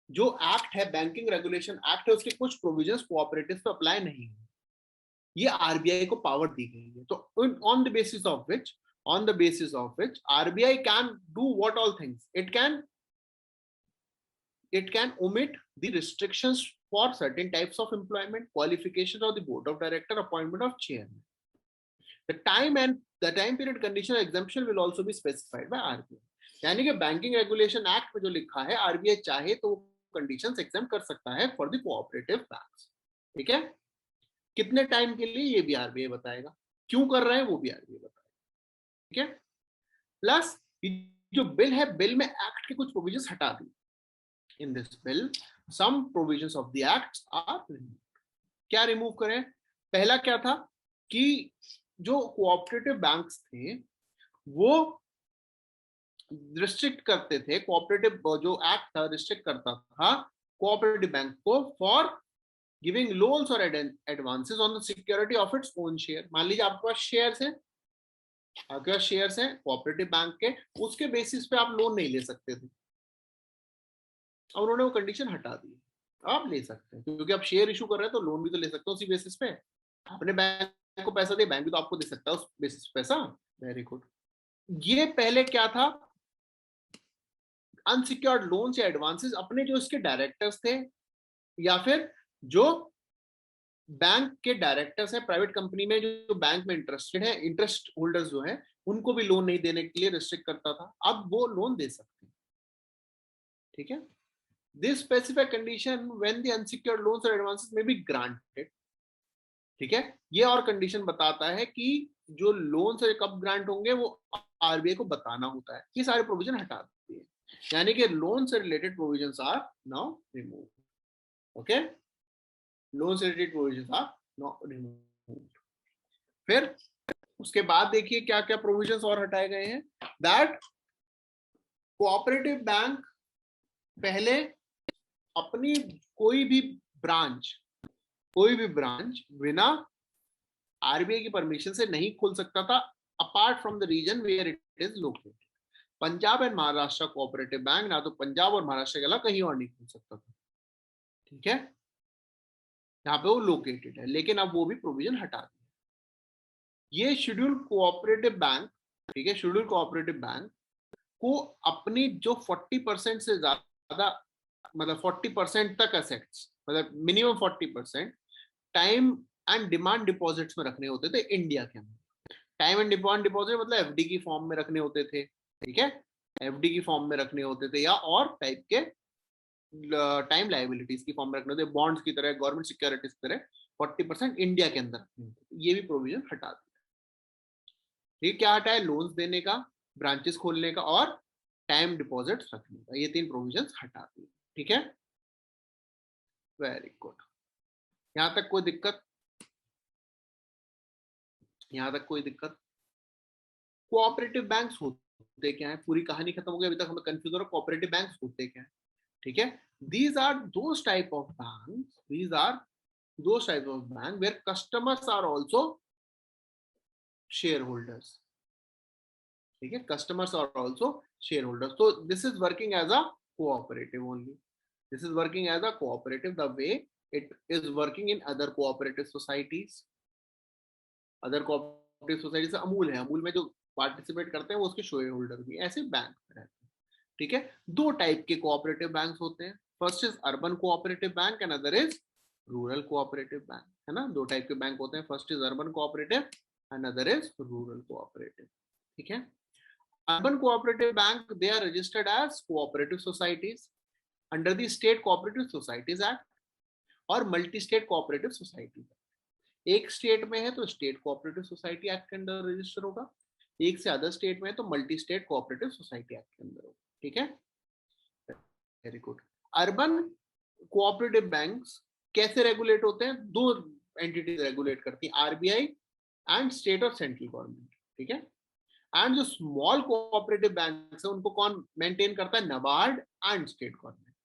जो एक्ट है, बैंकिंग रेगुलेशन एक्ट है, उसके कुछ प्रोविजंस कोऑपरेटिव पे अप्लाई नहीं है, ये आरबीआई को पावर दी गई है, तो on the basis of which RBI can do what all things, it can omit the restrictions for certain types of employment, qualifications of the board of director, appointment of chairman. The time period condition exemption will also be specified by RBI, यानी कि बैंकिंग रेगुलेशन एक्ट में जो लिखा है, आरबीआई चाहे तो कंडीशंस एग्जेम्प्ट कर सकता है फॉर द कोऑपरेटिव बैंक्स, ठीक है, कितने टाइम के लिए ये भी आरबीआई बताएगा, क्यों कर रहे हैं वो भी आरबीआई बताएगा, ठीक है। प्लस जो बिल है, बिल में एक्ट के कुछ प्रोविजंस हटा दी, in this bill some provisions of the acts are removed, क्या रिमूव करें, पहला क्या था कि जो कोऑपरेटिव बैंक्स थे वो रिस्ट्रिक्ट करते थे, कोऑपरेटिव जो एक्ट था रिस्ट्रिक्ट करता था कोऑपरेटिव बैंक को फॉर गिविंग लोन्स और advances on the security of its own share. मान लीजिए आपके पास शेयर्स हैं, आपके पास शेयर्स हैं कोऑपरेटिव बैंक के, उसके बेसिस पे आप लोन नहीं ले सकते थे, और उन्होंने वो कंडीशन हटा दी, आप ले सकते हैं, क्योंकि आप शेयर इशू कर रहे हैं तो लोन भी तो ले सकते हो उसी बेसिस पे, आपने बैंक को पैसा दिया, बैंक भी तो आपको दे सकता है उस बेसिस पे पैसा, वेरी गुड। ये पहले क्या था, अनसिक्योर्ड लोन या एडवांसेस अपने जो इसके डायरेक्टर्स थे या फिर जो बैंक के डायरेक्टर्स हैं प्राइवेट कंपनी में, जो बैंक में इंटरेस्टेड है, इंटरेस्ट होल्डर्स जो है, उनको भी लोन नहीं देने के लिए रिस्ट्रिक्ट करता था, अब वो लोन दे सकते हैं, ठीक है। This specific condition when the unsecured loans or advances may be granted, ठीक है, ये और कंडीशन बताता है कि जो लोन से कब ग्रांट होंगे वो आरबीआई को बताना होता है, ये सारे प्रोविजन हटा देती है, यानी कि लोन से related provisions are now removed, okay, loan से related provisions are now removed. फिर उसके बाद देखिए क्या क्या प्रोविजंस और हटाए गए हैं, दैट कोऑपरेटिव बैंक पहले अपनी कोई भी ब्रांच बिना आरबीआई की परमिशन से नहीं खोल सकता था, apart from the region where it is located. Punjab and Maharashtra cooperative bank ना तो पंजाब और महाराष्ट्र के अलावा कहीं और नहीं खोल सकता था, ठीक है, यहाँ पे वो लोकेटेड है, लेकिन अब वो भी प्रोविजन हटा दिया। ये शेड्यूल कोऑपरेटिव बैंक, ठीक है, शेड्यूल कोऑपरेटिव बैंक को अपनी जो 40% से ज्यादा, मतलब 40% तक असेट्स, मतलब minimum 40% time and demand deposits में रखने होते थे इंडिया के अंदर, टाइम एंड डिपॉजिट मतलब एफडी की फॉर्म में रखने होते थे, ठीक है, एफडी की फॉर्म में रखने होते थे, या और टाइप के टाइम लाइबिलिटीज की फॉर्म में रखने होते, बॉन्ड्स की तरह, गवर्नमेंट सिक्योरिटीज की तरह 40% इंडिया के अंदर रखने होते, ये भी प्रोविजन हटा दिया। ठीक, क्या हटा है? लोन्स देने का, ब्रांचेस खोलने का और टाइम डिपॉजिट रखने का, ये 3 प्रोविजन हटा दिए। ठीक है, वेरी गुड। यहां तक कोई दिक्कत? यहां तक कोई दिक्कत? कोऑपरेटिव बैंक्स होते क्या है? पूरी कहानी खत्म हो गई, अभी तक हमें कंफ्यूज हो रहा है कोऑपरेटिव बैंक्स होते क्या है। ठीक है, these are those type of banks, these are those type of bank where customers are also shareholders. ठीक है, customers are also shareholders, so this is working as a cooperative only, this is working as a cooperative the way it is working in other cooperative societies. Other cooperative society से अमूल है, अमूल में जो पार्टिसिपेट करते हैं वो उसके शेयर होल्डर भी ऐसे बैंक रहते हैं। ठीक है, 2 टाइप के कोऑपरेटिव बैंक्स होते हैं, first is urban cooperative bank and other is rural cooperative bank, है ना। 2 टाइप के बैंक होते हैं, first is urban cooperative and other is rural cooperative. ठीक है, urban cooperative bank they are registered as cooperative societies under the state cooperative societies act और मल्टी स्टेट कोऑपरेटिव सोसाइटी। एक स्टेट में है तो स्टेट कोऑपरेटिव सोसाइटी एक्ट के अंदर रजिस्टर होगा, एक से अदर स्टेट में है तो multi state cooperative society act के अंदर होगा। ठीक है, very good. Urban cooperative banks कैसे रेगुलेट होते हैं? 2 एंटिटीज रेगुलेट करती हैं, आरबीआई एंड स्टेट और सेंट्रल गवर्नमेंट। ठीक है, एंड जो स्मॉल कोऑपरेटिव बैंक्स है उनको कौन मेंटेन करता है? NABARD and state government.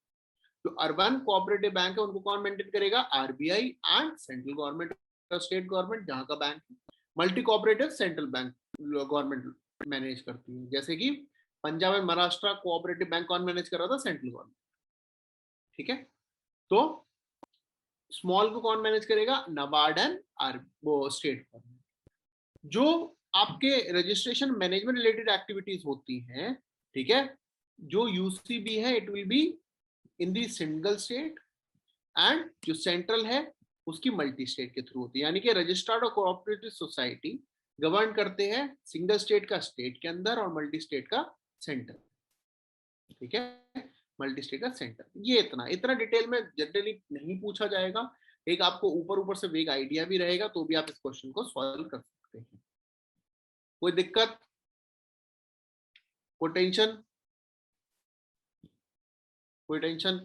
जो अर्बन कोऑपरेटिव बैंक है उनको कौन मेंटेन करेगा? RBI and central government, state government जहां का बैंक है। Multi cooperative central bank government manage करती है, जैसे कि Punjab and Maharashtra cooperative bank कौन मैनेज कर रहा था? Central government. ठीक है, तो स्मॉल को कौन मैनेज करेगा? नबार्ड एंड वो स्टेट गवर्नमेंट। जो आपके रजिस्ट्रेशन मैनेजमेंट रिलेटेड एक्टिविटीज होती हैं, ठीक है, जो यूसीबी है it will be in the single state and जो सेंट्रल है उसकी मल्टी स्टेट के थ्रू होती है, यानी कि रजिस्टर्ड और कोऑपरेटिव सोसाइटी गवर्न करते हैं सिंगल स्टेट का स्टेट के अंदर और मल्टी स्टेट का सेंटर। ठीक है, मल्टी स्टेट का सेंटर। ये इतना डिटेल में जनरली नहीं पूछा जाएगा, एक आपको ऊपर से वेग आइडिया भी रहेगा, तो भी आप इस क्वेश्चन को सॉल्व कर सकते हैं। कोई दिक्कत, कोई टेंशन,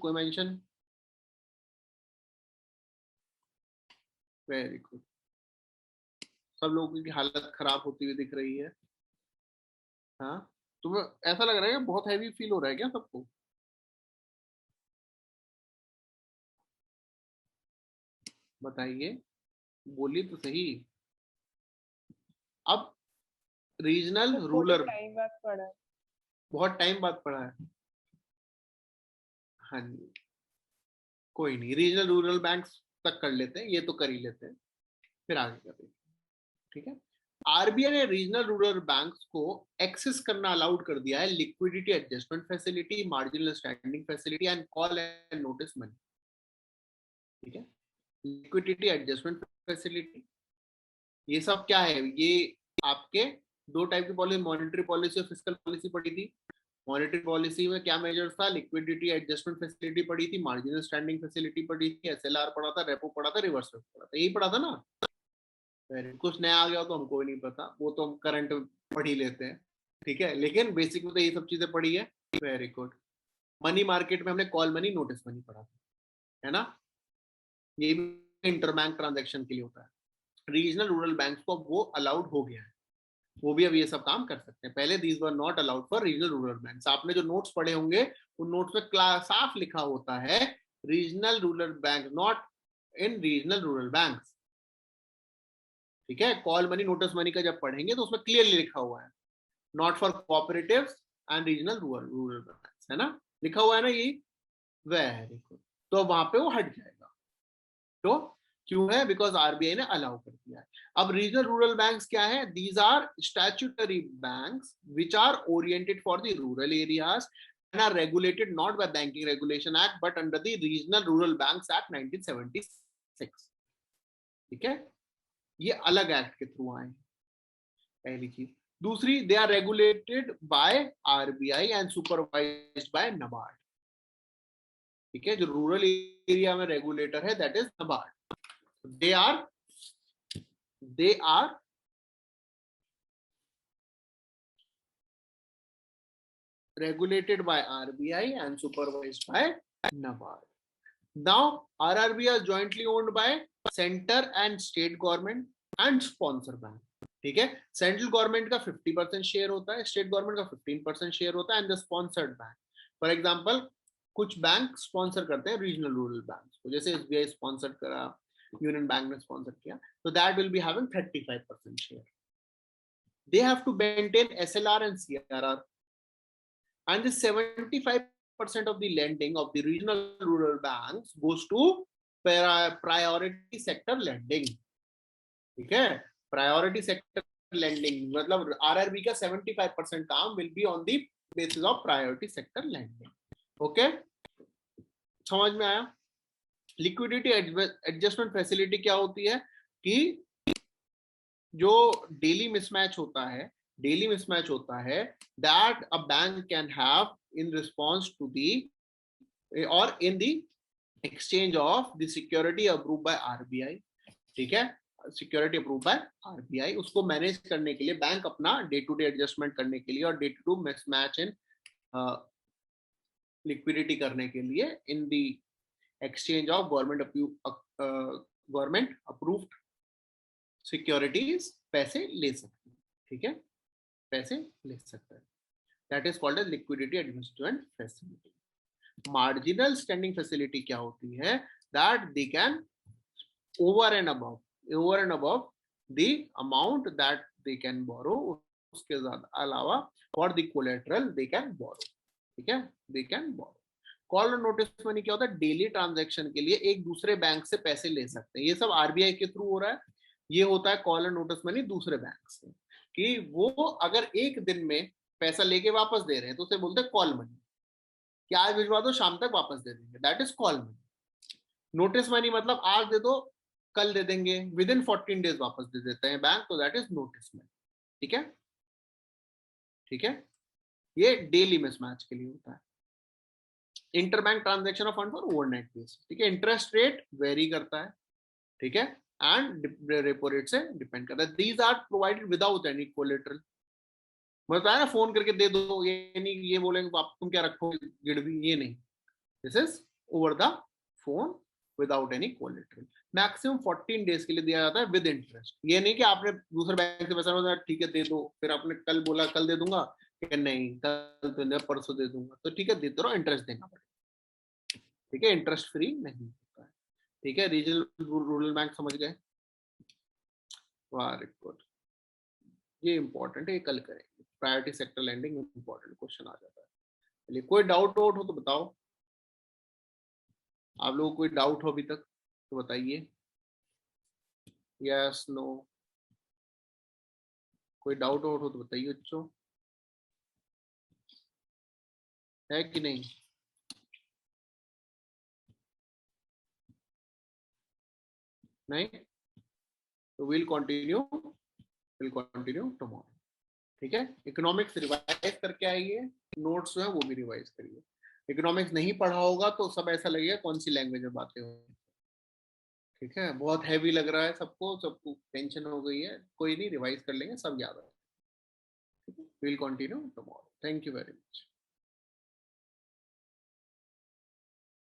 कोई मेंशन? Very good. सब लोगों की हालत खराब होती हुई दिख रही है। हाँ, तुम्हें ऐसा लग रहा है बहुत हैवी फील हो रहा है क्या सबको? बताइए, बोलिए तो सही। अब रीजनल रूरल, टाइम बाद पढ़ा है। बहुत टाइम बाद पढ़ा है। हाँ जी, कोई नहीं, रीजनल रूरल बैंक्स तक कर लेते हैं, ये तो कर ही लेते हैं, फिर आगे करेंगे। ठीक है, आरबीआई ने रीजनल रूरल बैंक्स को एक्सेस करना अलाउड कर दिया है liquidity adjustment facility, marginal standing facility and call and notice money. ठीक है, लिक्विडिटी एडजस्टमेंट फैसिलिटी, ये सब क्या है? ये आपके 2 टाइप की पॉलिसी, मॉनेटरी पॉलिसी और फिस्कल पॉलिसी पड़ी थी। मॉनेटरी पॉलिसी में क्या मेजर्स था? लिक्विडिटी एडजस्टमेंट फैसिलिटी पड़ी थी, मार्जिनल स्टैंडिंग फैसिलिटी पड़ी थी, एसएलआर पड़ा था, रेपो पड़ा था, रिवर्स रेपो पड़ा था, यही पड़ा था ना। कुछ नया आ गया तो हमको भी नहीं पता, वो तो हम करंट पढ़ ही लेते हैं। ठीक है, लेकिन बेसिक में तो ये सब चीजें पढ़ी है। Very good. मनी मार्केट में हमने कॉल मनी, नोटिस मनी पढ़ा था, है ना। ये भी इंटरबैंक ट्रांजैक्शन के लिए होता है। रीजनल रूरल बैंक्स को वो अलाउड हो गया है, वो भी अब ये सब काम कर सकते हैं। पहले these were not allowed for regional rural banks. आपने जो नोट्स पढ़े होंगे उन नोट्स में साफ लिखा होता है regional rural bank, not in regional rural banks. ठीक है, कॉल मनी नोटिस मनी का जब पढ़ेंगे तो उसमें क्लियरली लिखा हुआ है not for cooperatives and regional rural banks, है ना, लिखा हुआ है ना ये। वेरी गुड, तो वहां पे वो हट जाएगा। तो क्यों है? बिकॉज आरबीआई ने अलाउ कर दिया है। अब रीजनल रूरल बैंक्स क्या है? These are statutory banks which are oriented for the rural areas and are regulated not by Banking Regulation Act but under the Regional Rural Banks Act 1976। ठीक है, ये अलग एक्ट के थ्रू आए हैं। पहली चीज। दूसरी, they are regulated by RBI and supervised by NABARD. ठीक है, जो रूरल एरिया में रेगुलेटर है that is NABARD. They are regulated by RBI and supervised by NABARD. Now, RRB is jointly owned by center and state government and sponsor bank. ठीक है, सेंट्रल गवर्नमेंट का 50% शेयर होता है, स्टेट गवर्नमेंट का 15% शेयर होता है, and the sponsored bank. For example, कुछ बैंक स्पॉन्सर करते हैं रीजनल रूरल बैंक्स को, जैसे एसबीआई स्पॉन्सर करा, यूनियन बैंक ने स्पॉन्सर किया, तो that will be having 35% share. They have to maintain SLR and CRR, and the 75% of the lending of the regional rural banks goes to priority sector lending. ठीक है, priority sector lending मतलब RRB का 75% काम will be on the basis of priority sector lending. Okay, समझ में आया? लिक्विडिटी एडजस्टमेंट फैसिलिटी क्या होती है कि जो डेली मिसमैच होता है that a bank can have in response to the or in the exchange of the security approved by RBI. ठीक है, सिक्योरिटी अप्रूव बाय आरबीआई, उसको मैनेज करने के लिए बैंक अपना डे टू डे एडजस्टमेंट करने के लिए और day to day mismatch in liquidity करने के लिए in the exchange of government approved securities पैसे ले सकते हैं। ठीक है, पैसे ले सकते हैं, that is called as liquidity adjustment facility. Marginal standing facility क्या होती है? That they can over and above the amount that they can borrow, उसके अलावा for the collateral they can borrow. ठीक है, दे कैन बोरो। कॉल और नोटिस मनी क्या होता है? डेली ट्रांजैक्शन के लिए एक दूसरे बैंक से पैसे ले सकते हैं, ये सब आरबीआई के थ्रू हो रहा है। ये होता है कॉल और नोटिस मनी दूसरे बैंक से, कि वो अगर एक दिन में पैसा लेके वापस दे रहे हैं तो उसे बोलते हैं कॉल मनी, कि आज भिजवा दो शाम तक वापस दे देंगे, that is call money. Notice money मतलब आज दे दो कल दे देंगे, विद इन 14 डेज वापस दे देते हैं बैंक, तो दैट इज नोटिस मनी। ठीक है, ठीक है, ये डेली मिसमैच के लिए होता है। Interbank transaction of fund for overnight basis. ठीक है, इंटरेस्ट रेट वेरी करता है, ठीक है, एंड रेपो रेट से डिपेंड करता है। These are provided without any collateral. मतलब है ना, फोन करके दे दो, ये नहीं ये बोलेंगे आप तुम क्या रखोगे गिड़वी, ये नहीं, this is over the phone without any collateral. Maximum 14 days के लिए दिया जाता है विद इंटरेस्ट। ये नहीं कि आपने दूसरे बैंक से पैसा ठीक है दे दो, फिर आपने कल बोला कल दे दूंगा, कि नहीं कल तो नहीं परसों दे दूंगा, तो ठीक है देते रहो, इंटरेस्ट देना पड़ेगा। ठीक है, इंटरेस्ट फ्री नहीं होता है। ठीक है, रीजनल रूरल बैंक समझ गए? वेरी गुड, ये इंपॉर्टेंट है, ये कल करेंगे। Priority sector lending important question आ जाता है। चलिए, कोई डाउट हो तो बताओ, आप लोगों को कोई डाउट हो अभी तक तो बताइए, यस नो, कोई डाउट हो तो बताइए बच्चों, है कि नहीं? नहीं तो विल कंटिन्यू टुमारो। ठीक है, इकोनॉमिक्स रिवाइज करके आइए, नोट्स जो है वो भी रिवाइज करिए। इकोनॉमिक्स नहीं पढ़ा होगा तो सब ऐसा लगेगा कौन सी लैंग्वेज में बातें हो। ठीक है, बहुत हैवी लग रहा है सबको टेंशन हो गई है, कोई नहीं, रिवाइज कर लेंगे, सब याद है। Will continue tomorrow. Thank you very much.